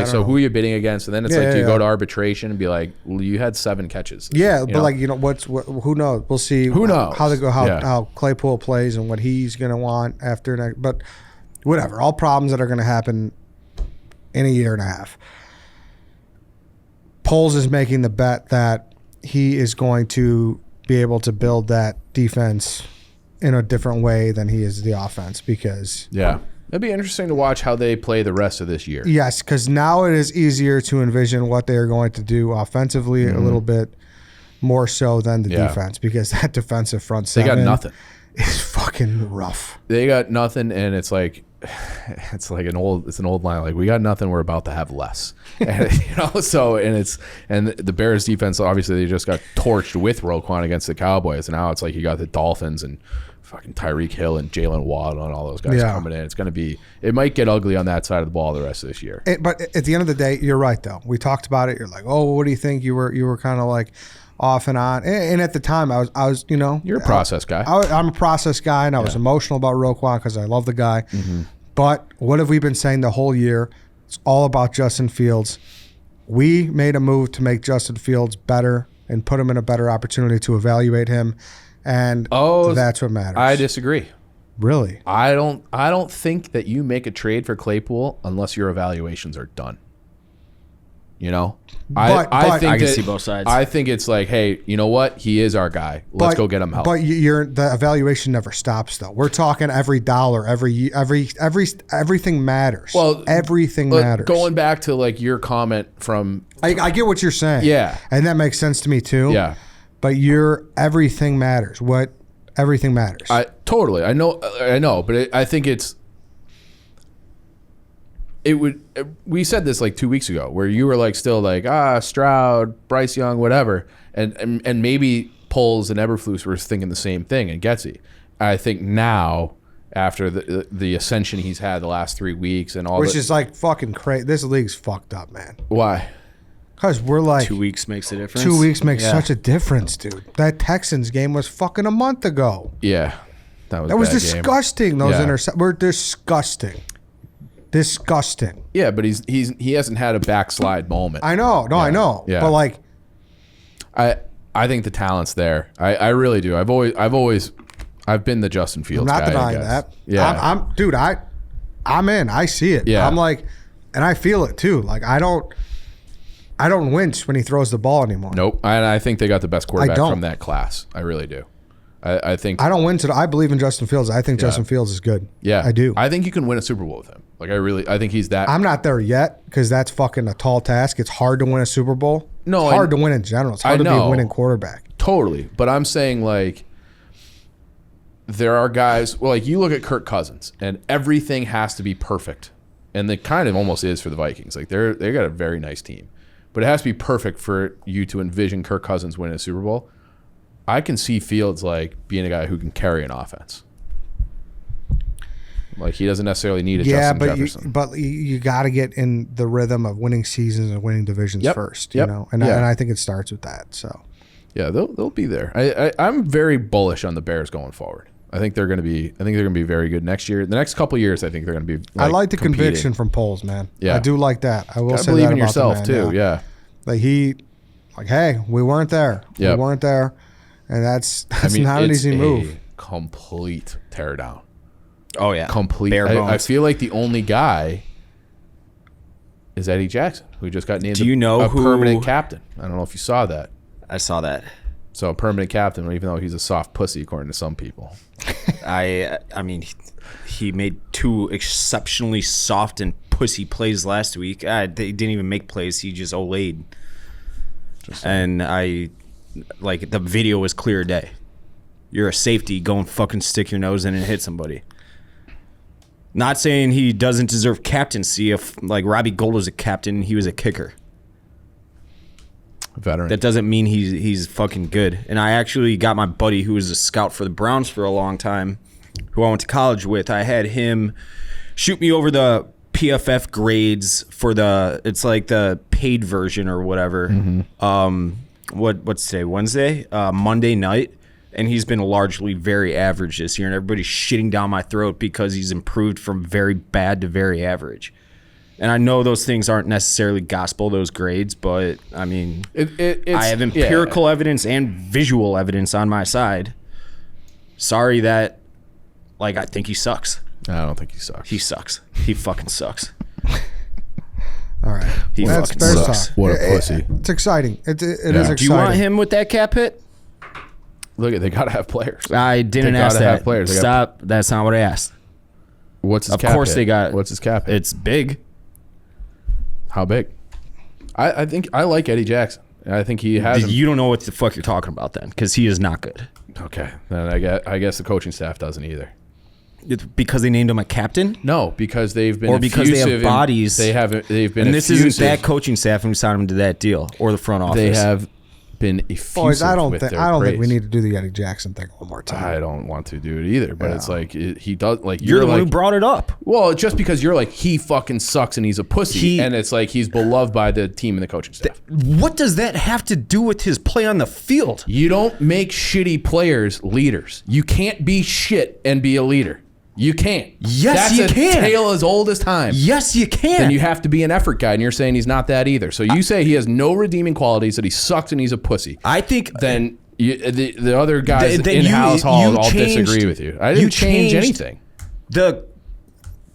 So who are you bidding against? And then it's do you go to arbitration and be like, well, you had 7 catches. Yeah, but like, who knows? We'll see. Who knows? How Claypool plays and what he's going to want after next. But whatever, all problems that are going to happen in a year and a half. Poles is making the bet that he is going to be able to build that defense in a different way than he is the offense, because it'd be interesting to watch how they play the rest of this year. Yes, because now it is easier to envision what they are going to do offensively a little bit more so than the defense, because that defensive front seven, they got nothing. Is fucking rough. They got nothing, and it's like an old line, like, we got nothing, we're about to have less. And, and the Bears defense, obviously they just got torched with Roquan against the Cowboys, and now it's like you got the Dolphins and fucking Tyreek Hill and Jalen Waddle and all those guys coming in. It might get ugly on that side of the ball the rest of this year. But at the end of the day, you're right though. We talked about it. You're like, oh, what do you think? You were kind of like off and on. And at the time, I was you're a process guy. I'm a process guy, and I was emotional about Roquan because I love the guy. Mm-hmm. But what have we been saying the whole year? It's all about Justin Fields. We made a move to make Justin Fields better and put him in a better opportunity to evaluate him, and that's what matters. I disagree. Really? I don't think that you make a trade for Claypool unless your evaluations are done. I think I can see both sides. I think it's like, hey, you know what? He is our guy. Let's go get him help. But the evaluation never stops, though. We're talking every dollar, everything matters. Well, everything matters. Going back to like your comment from, I get what you're saying. Yeah, and that makes sense to me too. Yeah, but everything matters. Everything matters. I know, but I think we said this like 2 weeks ago, where you were like still like, Stroud, Bryce Young, whatever, and maybe Poles and Eberflus were thinking the same thing, and Getzy. I think now, after the ascension he's had the last 3 weeks and all, which is like fucking crazy. This league's fucked up, man. Why? Because we're like 2 weeks makes a difference. 2 weeks makes such a difference, dude. That Texans game was fucking a month ago. Yeah, that was disgusting. Game. Those interceptions were disgusting. Disgusting. Yeah, but he hasn't had a backslide moment. I know. I know. Yeah. But like, I think the talent's there. I really do. I've been the Justin Fields guy. I'm not denying that. Yeah. I'm in. I see it. Yeah. I'm like, and I feel it too. Like, I don't wince when he throws the ball anymore. Nope. And I think they got the best quarterback from that class. I really do. I think I don't wince it. I believe in Justin Fields. I think Justin Fields is good. Yeah, I do. I think you can win a Super Bowl with him. Like, I think he's that. I'm not there yet, because that's fucking a tall task. It's hard to win a Super Bowl. No, it's hard to win in general. It's hard to be a winning quarterback. Totally. But I'm saying, like, there are guys, well, like, you look at Kirk Cousins, and everything has to be perfect. And it kind of almost is for the Vikings. Like, they got a very nice team. But it has to be perfect for you to envision Kirk Cousins winning a Super Bowl. I can see Fields like being a guy who can carry an offense. Like, he doesn't necessarily need a Justin Jefferson. But you got to get in the rhythm of winning seasons and winning divisions first. You know, and I think it starts with that. So yeah, they'll be there. I'm very bullish on the Bears going forward. I think they're going to be very good next year. The next couple of years, I think they're going to be. I like the conviction from Poles, man. Yeah, I do like that. I will gotta say believe that in about yourself the man, too. Yeah. Like hey, we weren't there. Yep. We weren't there, and that's not an easy move. Complete teardown. Oh yeah, complete. bare bones. I feel like the only guy is Eddie Jackson, who just got named a permanent captain. I don't know if you saw that. I saw that. So a permanent captain, even though he's a soft pussy, according to some people. I mean, he made 2 exceptionally soft and pussy plays last week. They didn't even make plays. He just olayed. And the video was clear day. You're a safety. Go and fucking stick your nose in and hit somebody. Not saying he doesn't deserve captaincy. If like Robbie Gould was a captain, he was a kicker. Veteran. That doesn't mean he's fucking good. And I actually got my buddy who was a scout for the Browns for a long time, who I went to college with. I had him shoot me over the PFF grades for it's like the paid version or whatever. What's today? Wednesday? Monday night. And he's been largely very average this year, and everybody's shitting down my throat because he's improved from very bad to very average. And I know those things aren't necessarily gospel, those grades, but I mean, I have empirical evidence and visual evidence on my side. Sorry that, I think he sucks. I don't think he sucks. He sucks. He fucking sucks. All right. He fucking sucks. What a pussy. It's exciting. It is exciting. Do you want him with that cap hit? Look, they got to have players. I didn't ask that. Have players. Stop. That's not what I asked. What's his cap hit? Of course they got. What's his cap hit? It's big. How big? I think I like Eddie Jackson. I think he has. You don't know what the fuck you're talking about then, because he is not good. Okay, then I guess the coaching staff doesn't either. It's because they named him a captain? No, because they've been or because they have bodies. They've been. And this isn't that coaching staff who signed him to that deal or the front office. They have been effusive. Boys, I don't think we need to do the Eddie Jackson thing one more time. I don't want to do it either, but it's like he does. Like you're the one who brought it up. Well, just because you're like he fucking sucks and he's a pussy, and it's like he's beloved by the team and the coaching staff. What does that have to do with his play on the field? You don't make shitty players leaders. You can't be shit and be a leader. You can't. Yes, you can. That's a tale as old as time. Yes, you can. Then you have to be an effort guy, and you're saying he's not that either. So you say he has no redeeming qualities, that he sucks and he's a pussy. I think then the other guys in House Hall all disagree with you. I didn't change anything. The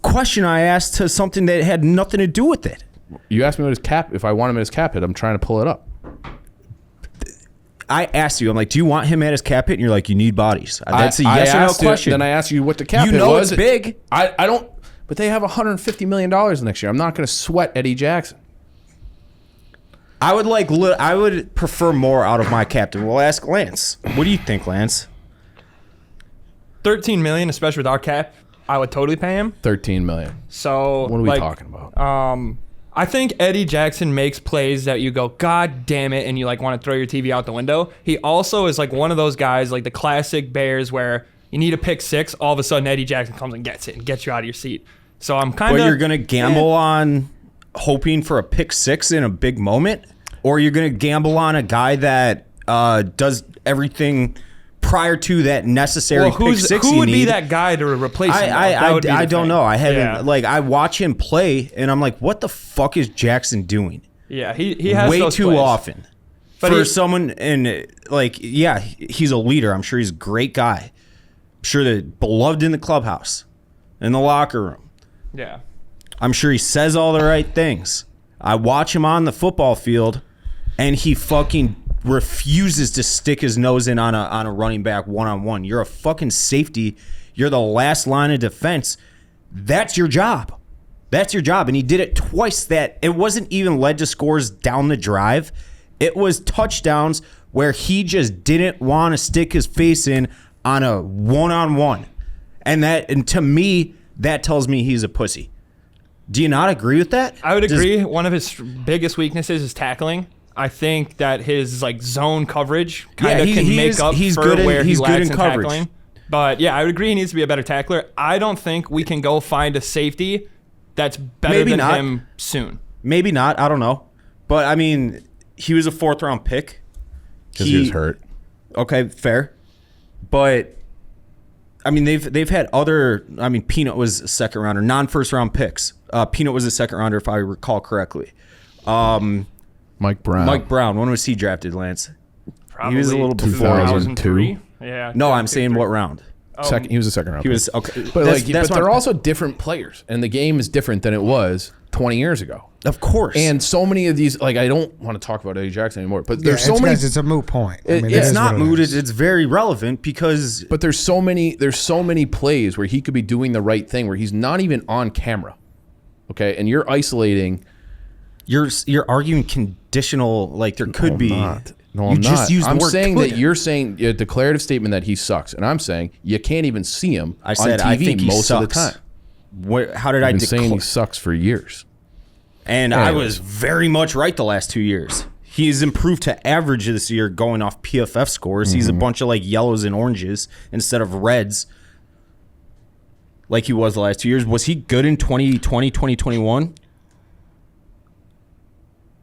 question I asked to something that had nothing to do with it. You asked me what his cap. If I want him at his cap hit, I'm trying to pull it up. I asked you, I'm like, do you want him at his cap hit? And you're like, you need bodies. That's a yes or no question. Then I asked you what the cap hit was. You know it's big. I don't, but they have $150 million next year. I'm not going to sweat Eddie Jackson. I would prefer more out of my captain. We'll ask Lance. What do you think, Lance? $13 million, especially with our cap, I would totally pay him. $13 million. So what are we talking about? I think Eddie Jackson makes plays that you go, God damn it, and you want to throw your TV out the window. He also is one of those guys, like the classic Bears, where you need a pick six, all of a sudden Eddie Jackson comes and gets it and gets you out of your seat. So I'm kind of. But you're gonna gamble on hoping for a pick six in a big moment, or you're gonna gamble on a guy that does everything prior to that necessary pick six. Who would be that guy to replace him? I don't know. I haven't I watch him play and I'm like, what the fuck is Jackson doing? Yeah, he has way those too plays. Often. But for someone he's a leader. I'm sure he's a great guy. I'm sure that beloved in the clubhouse, in the locker room. Yeah. I'm sure he says all the right things. I watch him on the football field and he fucking refuses to stick his nose in on a running back one-on-one. You're a fucking safety. You're the last line of defense. That's your job. That's your job. And he did it twice. That it wasn't even led to scores down the drive. It was touchdowns where he just didn't want to stick his face in on a one-on-one. And to me, that tells me he's a pussy. Do you not agree with that? I would agree. One of his biggest weaknesses is tackling. I think that his zone coverage kind of can make up for where he lacks in tackling. But yeah, I would agree he needs to be a better tackler. I don't think we can go find a safety that's better than him soon. Maybe not. I don't know. But I mean, he was a 4th round pick. Because he was hurt. Okay, fair. But I mean, they've had other. I mean, Peanut was a 2nd rounder, non-first round picks. Peanut was a 2nd rounder, if I recall correctly. Mike Brown. When was he drafted, Lance? Probably he was a little before 2002. Yeah. No, I'm saying what round? He was a second round. He was okay, but they're also different players, and the game is different than it was 20 years ago. Of course. And so many of these, like, I don't want to talk about Eddie Jackson anymore, but there's so many. It's a moot point. I mean, It's not moot. It's very relevant because. But there's so many plays where he could be doing the right thing where he's not even on camera. Okay, and you're isolating. You're arguing conditional. Like there could be. No, I'm just not. used the I'm word saying could. that you're saying a declarative statement that he sucks, and I'm saying you can't even see him I said on TV I think he most sucks. of the time. How did I've I been declare? saying he sucks for years. And I was very much right the last 2 years. He has improved to average this year going off PFF scores. He's a bunch of like yellows and oranges instead of reds like he was the last 2 years. Was he good in 2020, 2021?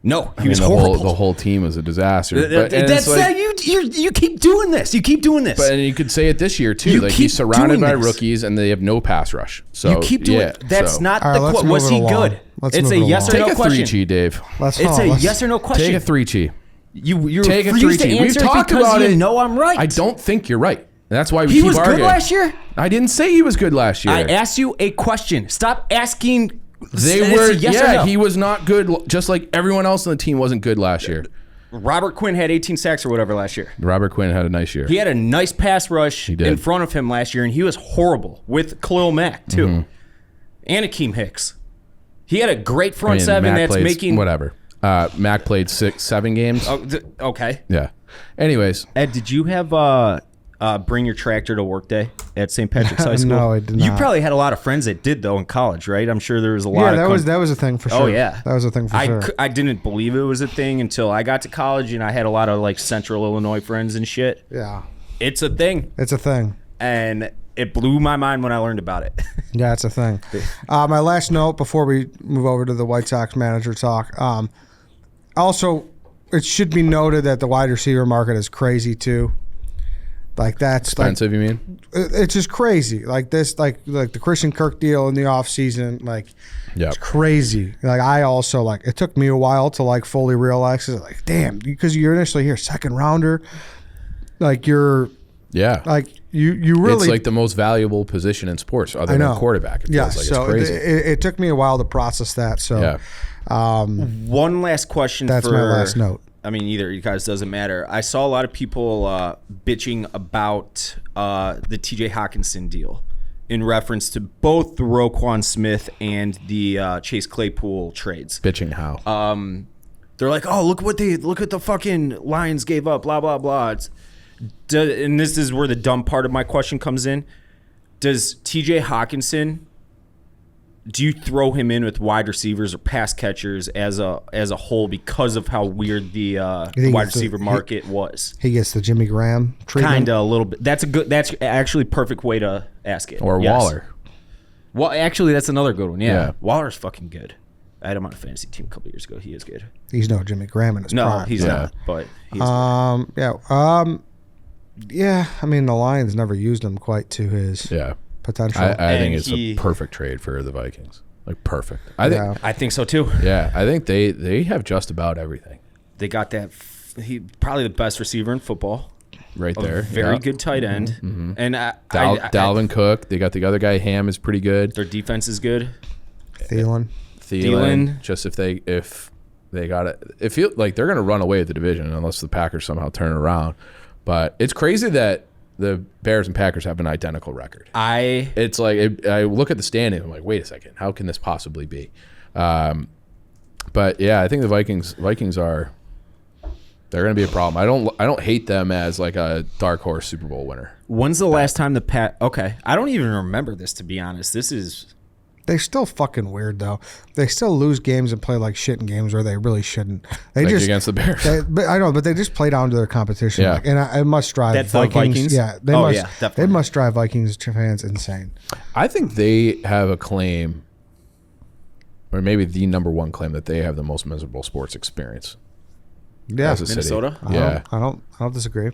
No, he was horrible. The whole team was a disaster. You keep doing this. You keep doing this. But you could say it this year too. Like he's surrounded by rookies and they have no pass rush. So you keep doing it. That's not All the right, quote. Was he good? It's a yes or Take no a question. 3-chi, Dave. It's a yes or no question. Take a 3-chi. You Take a refuse to 3-chi. We've answer talked because about you it. know I'm right. I don't think you're right. And that's why we He keep was arguing. good last year. I didn't say he was good last year. I asked you a question. Stop asking. They it's were. a yes or no. He was not good. Just like everyone else on the team wasn't good last year. Robert Quinn had 18 sacks or whatever last year. Robert Quinn had a nice year. He had a nice pass rush did. in front of him last year, and he was horrible with Khalil Mack too, and Akeem Hicks. He had a great front seven Mac that's played, making whatever. Mac played 7 games. Oh, okay. Yeah. Anyways, Ed, did you have bring your tractor to work day at St. Patrick's High School? No, I did You not. probably had a lot of friends that did though in college, right? I'm sure there was a lot. Yeah, of that was a thing for sure. Oh yeah, that was a thing for sure. I didn't believe it was a thing until I got to college and I had a lot of like Central Illinois friends and shit. Yeah, It's a thing, it's a thing. and it blew my mind when I learned about it. Yeah, it's a thing. My last note before we move over to the White Sox manager talk. Also, it should be noted that the wide receiver market is crazy too. Like that's expensive, like, you mean? it's just crazy. Like this, like the Christian Kirk deal in the offseason, like Yep. it's crazy. Like I also like it took me a while to like fully realize it. Like damn, because you're initially here second rounder, like you're Yeah. like you really It's like the most valuable position in sports other than quarterback. It feels yeah, like so it's crazy. it took me a while to process that. So Yeah. One last question. That's for, my last note. I mean, either of you guys doesn't matter. I saw a lot of people bitching about the T.J. Hawkinson deal in reference to both the Roquan Smith and the Chase Claypool trades. Bitching how? They're like, oh, look at the fucking Lions gave up, blah blah blah. And this is where the dumb part of my question comes in. Does T.J. Hawkinson? Do you throw him in with wide receivers or pass catchers as a whole because of how weird the wide receiver market was? He gets the Jimmy Graham treatment. Kind of a little bit. That's actually a perfect way to ask it. Or Yes. Waller. Well, actually, that's another good one. Yeah. Yeah. Waller's fucking good. I had him on a fantasy team a couple years ago. He is good. He's no Jimmy Graham in his No, prime. he's not. But he's Yeah. I mean, the Lions never used him quite to his Yeah. potential. I think And it's a perfect trade for the Vikings. Like perfect. I think. I think so too. Yeah, I think they have just about everything They got that. He probably the best receiver in football. right A there. very Yeah. good tight end. And Dalvin Cook. They got the other guy. Ham is pretty good. their defense is good. Thielen. Thielen. Just if they got it, it feels like they're going to run away with the division unless the Packers somehow turn it around. But it's crazy that the Bears and Packers have an identical record. It's like I look at the standing. I'm like, wait a second, how can this possibly be? But yeah, I think the Vikings are. They're going to be a problem. I don't hate them as like a dark horse Super Bowl winner. When's the last time Okay, I don't even remember this, to be honest. This is. They're still fucking weird though. They still lose games and play like shit in games where they really shouldn't. They Like just against the Bears. I know, but they just play down to their competition. Yeah. Like, and it must drive That's the Vikings? Yeah, they Oh, must. yeah, they definitely. must drive Vikings fans insane. I think they have a claim, or maybe the number one claim, that they have the most miserable sports experience. Yeah, as a city. Minnesota? Yeah. I don't disagree.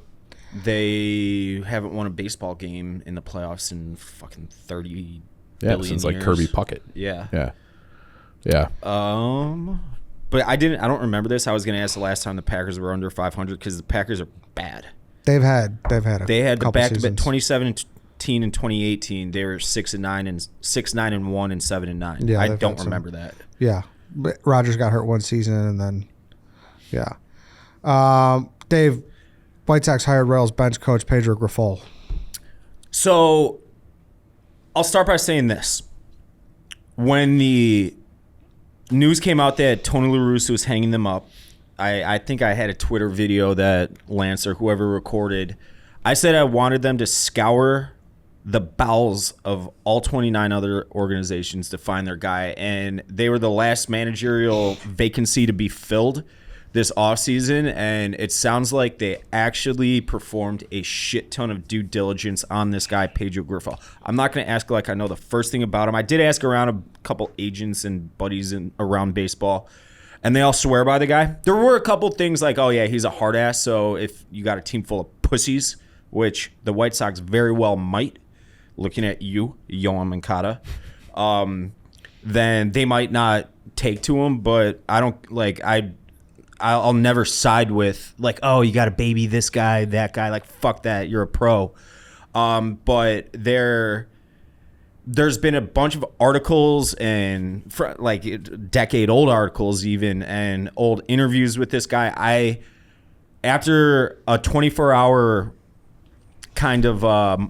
They haven't won a baseball game in the playoffs in fucking 30 Yeah, billion since like years. Kirby Puckett. Yeah. Yeah. But I don't remember this. I was going to ask the last time the Packers were under 500 because the Packers are bad. They had They had the couple back-to-back seasons. 27 and and 2018, they were 6-9 and 6-9 and 1 and 7-9. Yeah, I they've don't had remember that. Yeah, but Rogers got hurt one season, and then Dave, White Sox hired Royals bench coach Pedro Grifol. So I'll start by saying this. When the news came out that Tony La Russa was hanging them up, I think I had a Twitter video that Lance or whoever recorded. I said I wanted them to scour the bowels of all 29 other organizations to find their guy, and they were the last managerial vacancy to be filled this offseason, and it sounds like they actually performed a shit ton of due diligence on this guy, Pedro Grifol. I'm not going to ask like I know the first thing about him. I did ask around a couple agents and buddies around baseball, and they all swear by the guy. There were a couple things like, oh, yeah, he's a hard ass, so if you got a team full of pussies, which the White Sox very well might, looking at you, Yohan Moncada, then they might not take to him, but I don't, like, I'll never side with, like, oh, you got to baby this guy, that guy. Like, fuck that. You're a pro. But there's been a bunch of articles and, like, decade-old articles even, and old interviews with this guy. After a 24-hour kind of,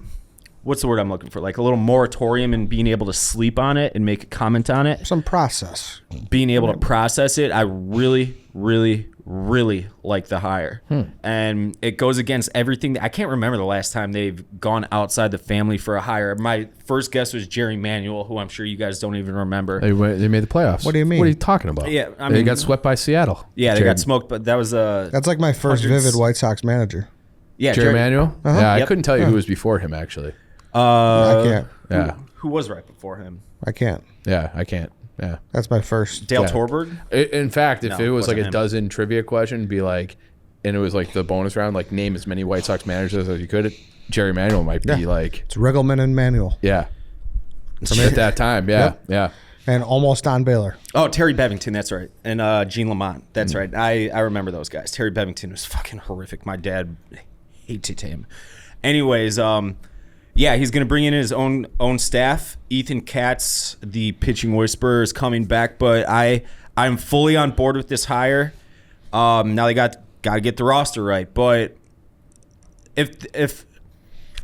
what's the word I'm looking for? Like a little moratorium and being able to sleep on it and make a comment on it. Some process. Being able to process it, I really, really, really like the hire. And it goes against everything. I can't remember the last time they've gone outside the family for a hire. My first guess was Jerry Manuel, who I'm sure you guys don't even remember. They made the playoffs. What do you mean? What are you talking about? Yeah, I they mean, got swept by Seattle. Yeah, they got smoked, but that was That's like my first hundreds. vivid White Sox manager. Yeah, Jerry Manuel? Yeah, I Yep. couldn't tell you who was before him, actually. I can't. Yeah. Who was right before him? I can't. Yeah, I can't. Yeah. That's my first. Dale Yeah. Torberg? In fact, if No, it was like wasn't a him. dozen trivia question, be like, and it was like the bonus round, like name as many White Sox managers as you could, Jerry Manuel might be like, It's Riggleman and Manuel, yeah. At that time, yeah, Yep. yeah. and almost Don Baylor. Oh, Terry Bevington, that's right. And Gene Lamont, that's right. I remember those guys. Terry Bevington was fucking horrific. My dad hated him. Anyways, yeah, he's going to bring in his own staff. Ethan Katz, the pitching whisperer, is coming back, but I'm fully on board with this hire. Now they got to get the roster right, but if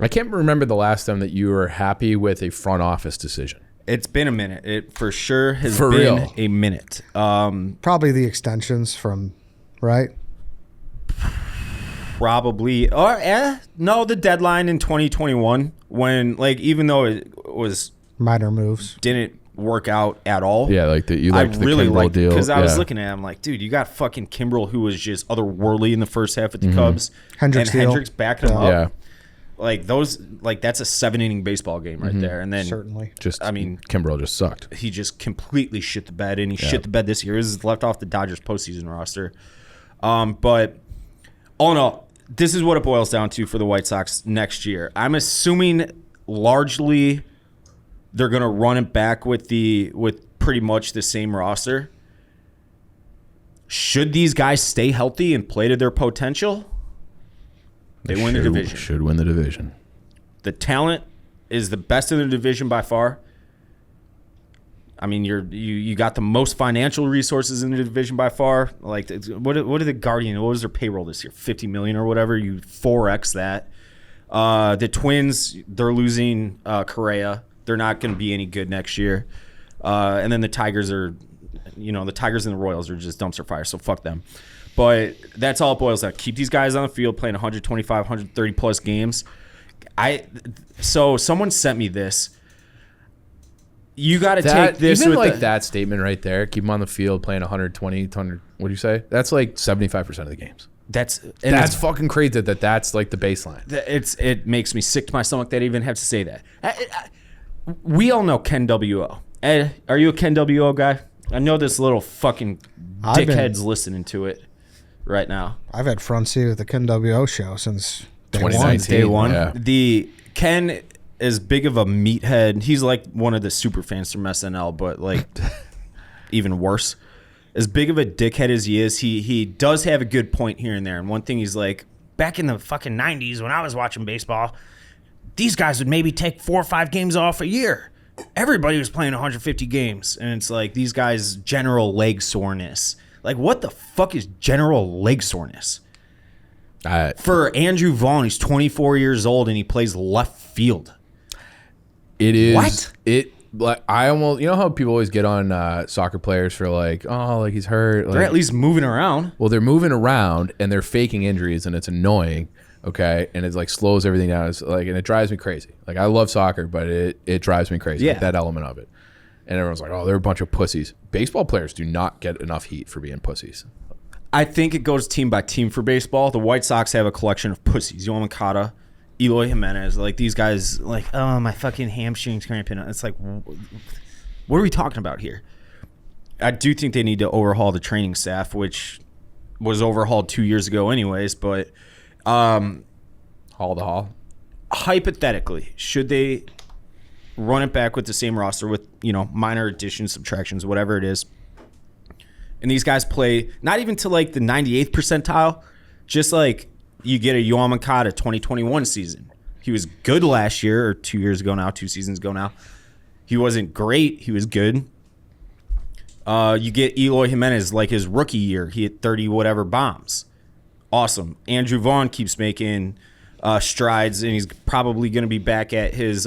I can't remember the last time that you were happy with a front office decision. it's been a minute, it for sure has For been real. a minute. Probably the extensions from, right? Probably, or no, the deadline in 2021 when, like, even though it was Minor moves. didn't work out at all. Yeah, like you I liked the really Kimbrel liked it deal. because I was Yeah. looking at him like, dude, you got fucking Kimbrel, who was just otherworldly in the first half with the Cubs, Hendricks and deal. Hendricks backing him up. Yeah, Like those, like that's a 7-inning baseball game right there. And then Certainly. just I mean, Kimbrel just sucked. he just completely shit the bed, and he shit the bed this year. He was left off the Dodgers postseason roster. But all in all, this is what it boils down to for the White Sox next year. I'm assuming largely they're going to run it back with pretty much the same roster. Should these guys stay healthy and play to their potential, they win the division. Should win the division. The talent is the best in the division by far. I mean, you got the most financial resources in the division by far. Like, what are the Guardians? What was their payroll this year? $50 million or whatever. You 4x that. The Twins, they're losing Correa. They're not going to be any good next year. And then the Tigers are, the Tigers and the Royals are just dumpster fire. So fuck them. But that's all it boils down. Keep these guys on the field playing 125, 130 plus games. So someone sent me this. You got to take this even with like that statement right there. Keep them on the field playing 120, 100. What do you say? That's like 75% of the games. That's Fucking crazy that that's like the baseline. it makes me sick to my stomach that I even have to say that. We all know Ken W.O. Ed, are you a Ken W.O. guy? I know this little fucking dickhead's listening to it right now. I've had front seat at the Ken W.O. show since day 2019. Day one. Yeah. The Ken is big of a meathead. He's like one of the super fans from SNL, but like even worse. As big of a dickhead as he is, he does have a good point here and there. And one thing he's like, back in the fucking 90s when I was watching baseball, these guys would maybe take 4 or 5 games off a year. Everybody was playing 150 games. And it's like these guys' general leg soreness. Like, what the fuck is general leg soreness? For Andrew Vaughn, he's 24 years old and he plays left field. It is. What? Like, I almost, you know how people always get on soccer players for like, oh, like he's hurt. Like, They're at least moving around. well, they're moving around and they're faking injuries and it's annoying. Okay. And it like slows everything down. It's like, and it drives me crazy. Like, I love soccer, but it drives me crazy. Yeah. Like, that element of it. And everyone's like, oh, they're a bunch of pussies. Baseball players do not get enough heat for being pussies. I think it goes team by team for baseball. The White Sox have a collection of pussies. Yoan Moncada, Eloy Jimenez, like these guys, like, oh, my fucking hamstring's cramping. It's like, what are we talking about here? I do think they need to overhaul the training staff, which was overhauled 2 years ago anyways, but Hall to hall. hypothetically, should they run it back with the same roster with, minor additions, subtractions, whatever it is, and these guys play not even to like the 98th percentile, just like you get a Yoan Moncada 2021 season. He was good last year or 2 years ago now, 2 seasons ago now. He wasn't great. He was good. You get Eloy Jimenez like his rookie year. He hit 30 whatever bombs. Awesome. Andrew Vaughn keeps making strides, and he's probably going to be back at his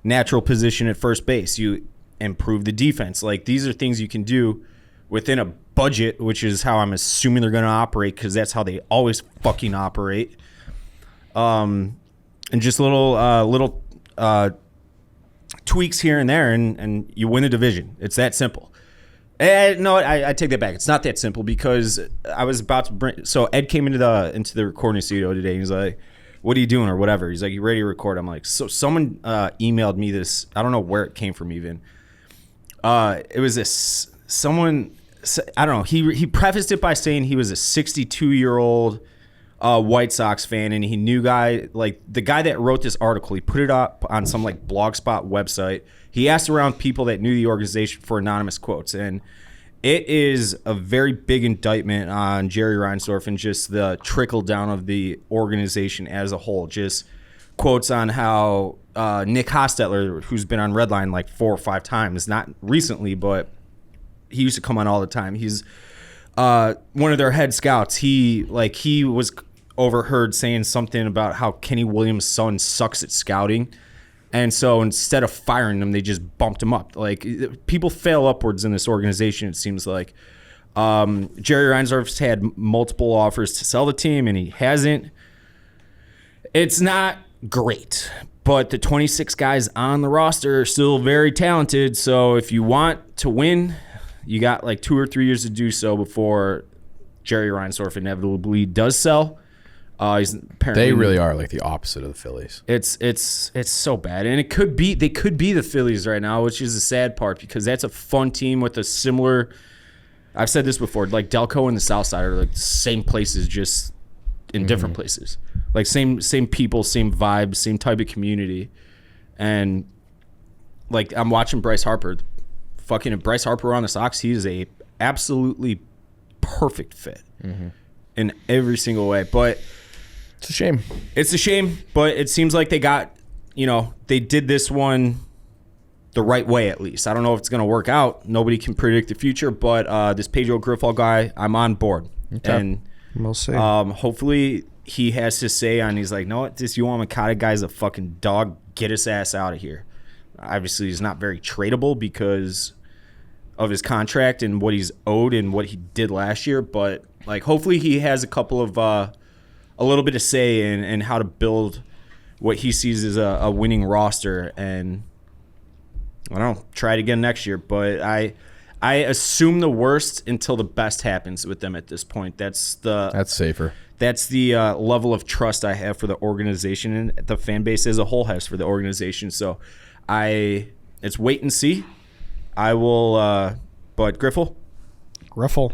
natural position at first base. You improve the defense. Like, these are things you can do within a budget, which is how I'm assuming they're going to operate, because that's how they always fucking operate. And just little tweaks here and there, and you win the division. It's that simple. No, I take that back. It's not that simple, because I was about to bring. So Ed came into the recording studio today. And he's like, "What are you doing?" or whatever. He's like, "You ready to record?" I'm like, "So someone emailed me this. I don't know where it came from even. It was this someone. I don't know. He prefaced it by saying he was a 62-year-old White Sox fan, and he knew the guy that wrote this article. He put it up on some like Blogspot website. He asked around people that knew the organization for anonymous quotes, and it is a very big indictment on Jerry Reinsdorf and just the trickle down of the organization as a whole. Just quotes on how Nick Hostetler, who's been on Redline like 4 or 5 times, not recently, but he used to come on all the time. He's one of their head scouts. He was overheard saying something about how Kenny Williams' son sucks at scouting. And so instead of firing him, they just bumped him up. Like, people fail upwards in this organization, it seems like. Jerry Reinsdorf's had multiple offers to sell the team, and he hasn't. It's not great, but the 26 guys on the roster are still very talented. So if you want to win, you got like 2 or 3 years to do so before Jerry Reinsdorf inevitably does sell. He's apparently, They really are like the opposite of the Phillies. It's so bad, and they could be the Phillies right now, which is the sad part, because that's a fun team with a similar. I've said this before, like Delco and the South Side are like the same places, just in different places. Like same people, same vibes, same type of community, and like I'm watching Bryce Harper. Fucking if Bryce Harper on the Sox, he is a absolutely perfect fit in every single way. But It's a shame. it's a shame, but it seems like they got, they did this one the right way at least. I don't know if it's going to work out. Nobody can predict the future, but this Pedro Grifol guy, I'm on board. Okay. And We'll see. hopefully he has to say on, he's like, no, what, this Yoan Moncada guy's a fucking dog. Get his ass out of here. Obviously, he's not very tradable because of his contract and what he's owed and what he did last year. But like, hopefully he has a couple of a little bit of say in how to build what he sees as a winning roster, and I don't know, try it again next year. But I assume the worst until the best happens with them at this point. That's safer. That's the level of trust I have for the organization and the fan base as a whole has for the organization. So it's wait and see. I will, but Griffel, Griffel.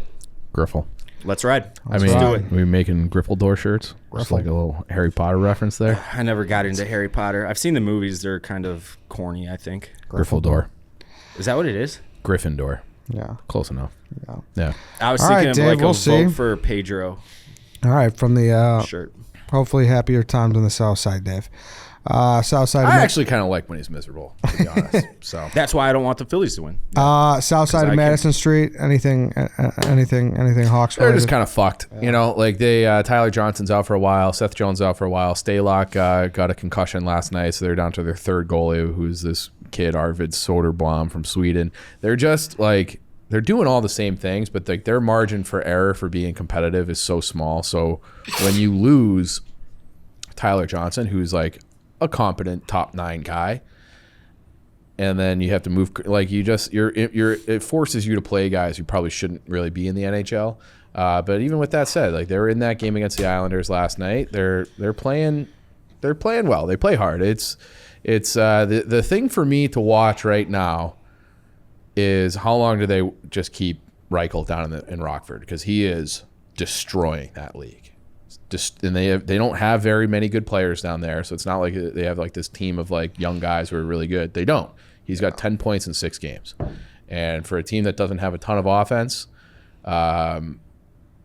let's ride. I mean, do it. we making Griffledor shirts. Just like a little Harry Potter reference there. I never got into Harry Potter. I've seen the movies. They're kind of corny, I think. Gryffindor. Is that what it is? Gryffindor. Yeah. Close enough. Yeah. Yeah. I was All thinking right, of Dave, like we'll a see. vote for Pedro All right. From the shirt. hopefully happier times on the South Side, Dave. Southside. I actually kind of like when he's miserable, to be honest. So That's why I don't want the Phillies to win. South side of Madison Street. Anything Hawks they're related? just kind of fucked. You know, like they Tyler Johnson's out for a while, Seth Jones out for a while. Staylock got a concussion last night, so they're down to their third goalie, who's this kid Arvid Soderblom from Sweden. They're just like they're doing all the same things, but like their margin for error for being competitive is so small. So when you lose Tyler Johnson, who's like a competent top 9 guy, and then you have to move like it forces you to play guys who probably shouldn't really be in the NHL. But even with that said, like they were in that game against the Islanders last night. They're playing well. They play hard. It's the thing for me to watch right now is how long do they just keep Reichel down in Rockford, because he is destroying that league. And they don't have very many good players down there, so it's not like they have like this team of like young guys who are really good. They don't. He's got 10 points in 6 games, and for a team that doesn't have a ton of offense, and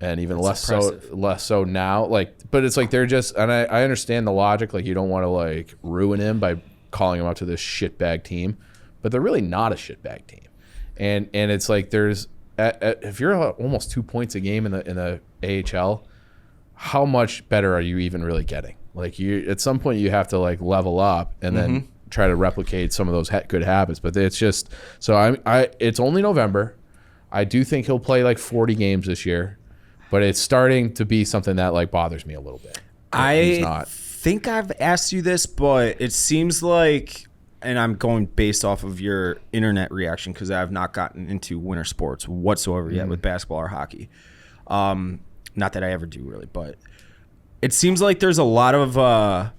even less so now. Like, but it's like they're just. And I understand the logic. Like, you don't want to like ruin him by calling him up to this shitbag team, but they're really not a shitbag team. And it's like there's if you're almost 2 points a game in the AHL. How much better are you even really getting? Like at some point you have to like level up and then try to replicate some of those good habits. But it's just so it's only November. I do think he'll play like 40 games this year, but it's starting to be something that like bothers me a little bit. I think I've asked you this, but it seems like, and I'm going based off of your internet reaction because I have not gotten into winter sports whatsoever yet with basketball or hockey. Not that I ever do really, but it seems like there's a lot of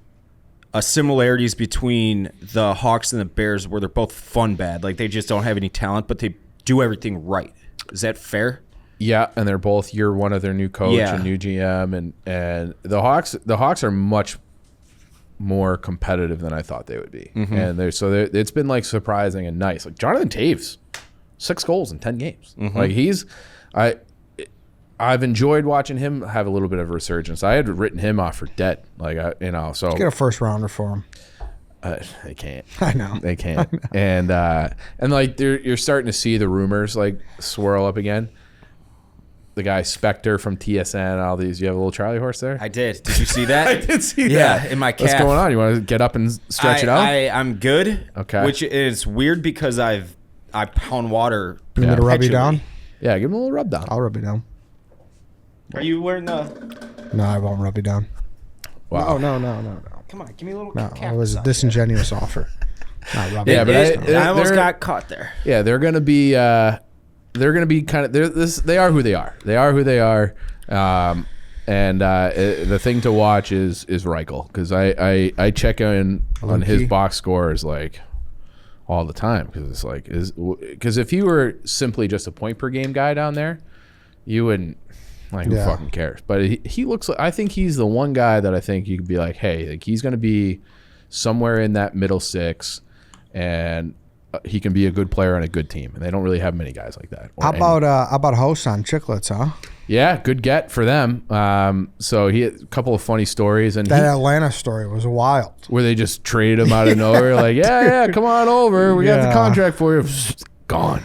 similarities between the Hawks and the Bears, where they're both fun bad. Like they just don't have any talent, but they do everything right. Is that fair? Yeah, and they're both year one of their new coach and new GM, and the Hawks are much more competitive than I thought they would be, and it's been like surprising and nice. Like Jonathan Taves, 6 goals in 10 games. Like I've enjoyed watching him have a little bit of a resurgence. I had written him off for dead, like so. Let's get a first rounder for him. They can't. I know they can't. And like you're starting to see the rumors like swirl up again. The guy Spectre from TSN, all these. You have a little Charlie horse there? I did. Did you see that? I did see that. Yeah, in my calf. What's going on? You want to get up and stretch it out? I'm good. Okay. Which is weird because I pound water. You want me to rub you down? Yeah, give him a little rub down. I'll rub you down. Are you wearing the? No, I won't rub you down. Wow. No. Come on, give me a little. No, calf it was a massage. disingenuous offer. Not rubbing. Yeah, but I almost got caught there. Yeah, they're gonna be kind of. They are who they are. They are who they are. The thing to watch is Reichel, because I check in on his box scores like all the time, because it's like because if you were simply just a point per game guy down there, you wouldn't. Like, who fucking cares? But he looks like, I think he's the one guy that I think you could be like, hey, like he's going to be somewhere in that middle 6, and he can be a good player on a good team. And they don't really have many guys like that. How about Host on Chicklets, huh? Yeah, good get for them. So he had a couple of funny stories, and that Atlanta story was wild. Where they just traded him out of nowhere, like, yeah, come on over, we got the contract for you. Gone.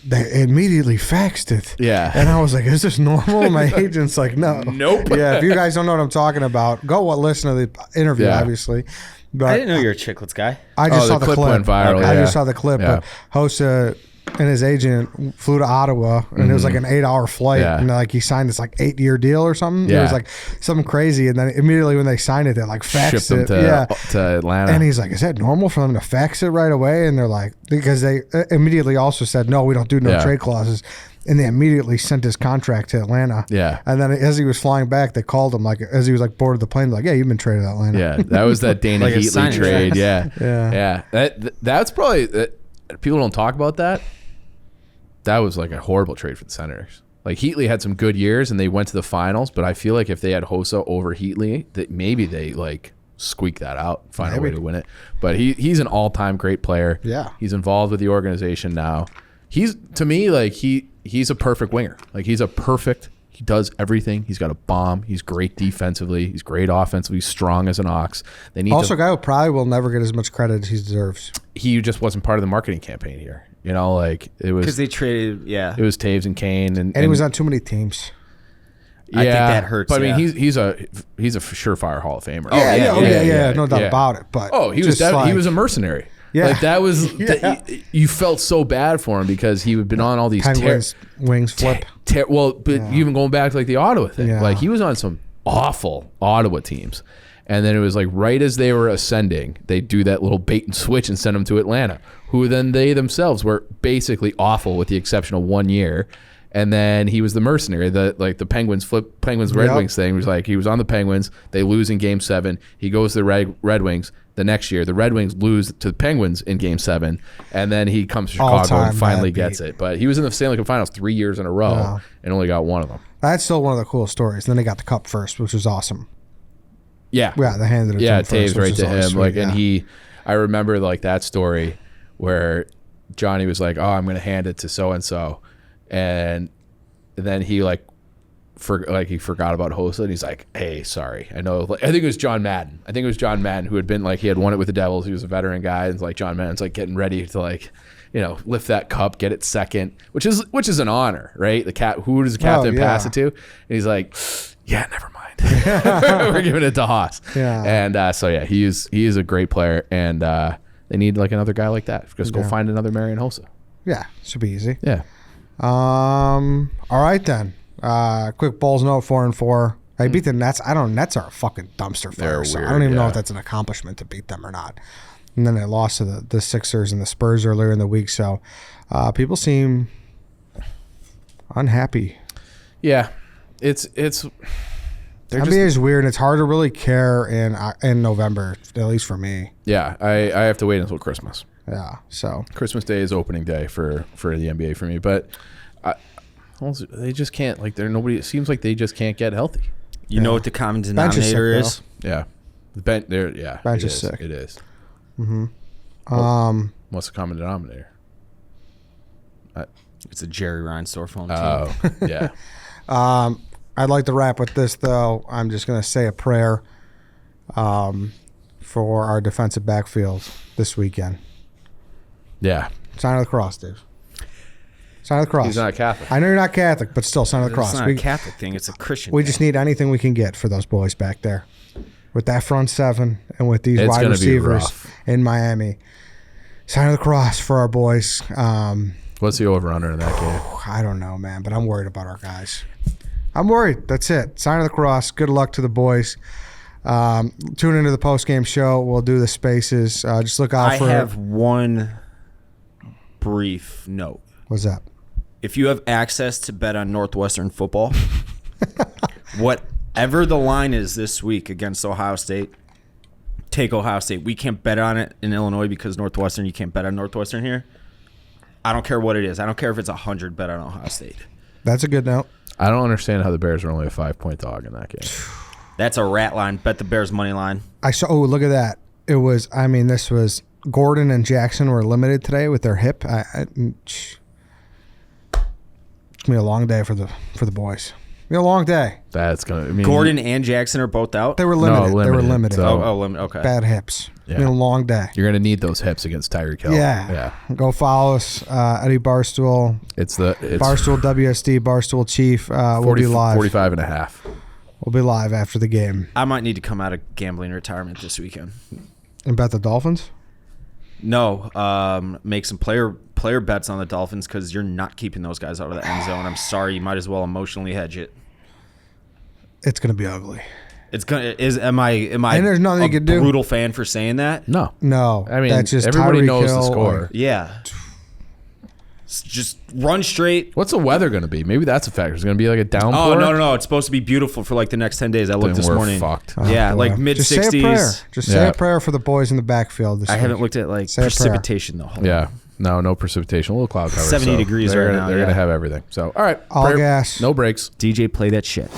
They immediately faxed it. Yeah. And I was like, is this normal? My agent's like, no. Nope. Yeah, if you guys don't know what I'm talking about, go listen to the interview, obviously. But I didn't know you were a Chicklets guy. I just saw the clip. Went viral, I just saw the clip. Yeah. But Hossa and his agent flew to Ottawa, and it was like an 8-hour flight, and like he signed this like 8-year deal or something. Yeah. It was like something crazy, and then immediately when they signed it, they like faxed Shipped it. him to Atlanta. And he's like, "Is that normal for them to fax it right away?" And they're like, because they immediately also said, "No, we don't do no trade clauses." And they immediately sent his contract to Atlanta. Yeah. And then as he was flying back, they called him, like, as he was like boarded the plane, like, "Yeah, you've been traded to Atlanta." Yeah, that was that Dana Like a Heatley signing trade. trade. Yeah. That's probably people don't talk about that. That was like a horrible trade for the Senators. Like Heatley had some good years and they went to the finals, but I feel like if they had Hossa over Heatley, that maybe they like squeak that out, find a way to win it. But he's an all-time great player. Yeah. He's involved with the organization now. He's, to me, like he's a perfect winger. Like he's a perfect He does everything. He's got a bomb. He's great defensively. He's great offensively. He's strong as an ox. They need Also, a guy who probably will never get as much credit as he deserves. He just wasn't part of the marketing campaign here. You know, like it was Because they traded, it was Taves and Kane, and he was on too many teams. Yeah, I think that hurts. But I yeah. mean, he's a surefire Hall of Famer. Yeah, no doubt about it. But he was he was a mercenary. Yeah. Like that was you felt so bad for him because he had been on all these Penguins wings flip. Even going back to like the Ottawa thing, like he was on some awful Ottawa teams, and then it was like right as they were ascending, they do that little bait and switch and send him to Atlanta, who then they themselves were basically awful with the exception of 1 year. And then he was the mercenary, the Penguins Red Wings thing. It was like he was on the Penguins. They lose in Game 7. He goes to the Red Wings the next year. The Red Wings lose to the Penguins in Game 7, and then he comes to Chicago and finally gets it. But he was in the Stanley Cup Finals 3 years in a row and only got one of them. That's still one of the cool stories. Then they got the cup first, which was awesome. Yeah, they handed it to him Taves first, right to him. Sweet, and I remember like that story where Johnny was like, "Oh, I'm going to hand it to so and so." And then he he forgot about Hossa, and he's like, "Hey, sorry, I know." I think it was John Madden. Who had been like he had won it with the Devils. He was a veteran guy, and like John Madden's like getting ready to lift that cup, get it second, which is an honor, right? Who does the captain pass it to? And he's like, "Yeah, never mind. We're giving it to Haas." Yeah. And he is a great player, and they need like another guy like that. Just go find another Marian Hossa. Yeah, should be easy. Yeah. All right then. Quick Bulls note: 4-4. I beat the Nets. Nets are a fucking dumpster fire. They're So I weird, don't even know yeah. if that's an accomplishment to beat them or not. And then they lost to the Sixers and the Spurs earlier in the week. So people seem unhappy. Yeah, it's. NBA is weird. It's hard to really care in November, at least for me. Yeah, I have to wait until Christmas. Yeah. So Christmas Day is opening day for the NBA for me, but they just can't. Like, it seems like they just can't get healthy. You know what the common denominator is? Yeah, the bench. Bench is sick. It is. Mm-hmm. What's the common denominator? It's a Jerry Reinsdorf home Oh, team. yeah. I'd like to wrap with this, though. I'm just going to say a prayer for our defensive backfield this weekend. Yeah. Sign of the cross, Dave. Sign of the cross. He's not Catholic. I know you're not Catholic, but still, sign of the cross. It's not a Catholic thing. It's a Christian We thing. just need anything we can get for those boys back there. With that front seven and with these It's wide gonna be receivers rough. in Miami. Sign of the cross for our boys. What's the over-under in that game? I don't know, man, but I'm worried about our guys. I'm worried. That's it. Sign of the cross. Good luck to the boys. Tune into the post-game show. We'll do the spaces. Just look out for I have one brief note. What's that? If you have access to bet on Northwestern football, whatever the line is this week against Ohio State, take Ohio State. We can't bet on it in Illinois because Northwestern, you can't bet on Northwestern here. I don't care what it is. I don't care if it's 100 bet on Ohio State. That's a good note. I don't understand how the Bears are only a 5-point dog in that game. That's a rat line. Bet the Bears money line. I saw. Oh, look at that! It was. This was Gordon and Jackson were limited today with their hip. It's gonna be a long day for the boys. It's gonna be a long day. That's gonna. Gordon and Jackson are both out. They were limited. They were limited. limited. So- Limited. Okay. Bad hips. Yeah. It's gonna be a long day. You're gonna need those hips against Tyreek Hill. Yeah. Go follow us, Eddie Barstool, It's Barstool WSD, Barstool Chief. We'll be live. 45.5. We'll be live after the game. I might need to come out of gambling retirement this weekend. And bet the Dolphins? No, make some player bets on the Dolphins because you're not keeping those guys out of the end zone. I'm sorry, you might as well emotionally hedge it. It's gonna be ugly. Am I And there's nothing a you can do. brutal fan for saying that? No. No. I mean, that's just everybody Tyreek knows the Hill score. Yeah. Just run straight. What's the weather going to be? Maybe that's a factor. It's going to be like a downpour. Oh, no. It's supposed to be beautiful for like the next 10 days. I looked Then this we're morning. fucked. Yeah, boy. like mid Just say a prayer. 60s. Just say Yeah. a prayer for the boys in the backfield this I week. haven't looked at like Say a prayer. precipitation though. Hold on. Yeah. No precipitation. A little cloud cover. 70 degrees they're right gonna, now, They're yeah. going to have everything. So, all right. All gas. No breaks. DJ, play that shit.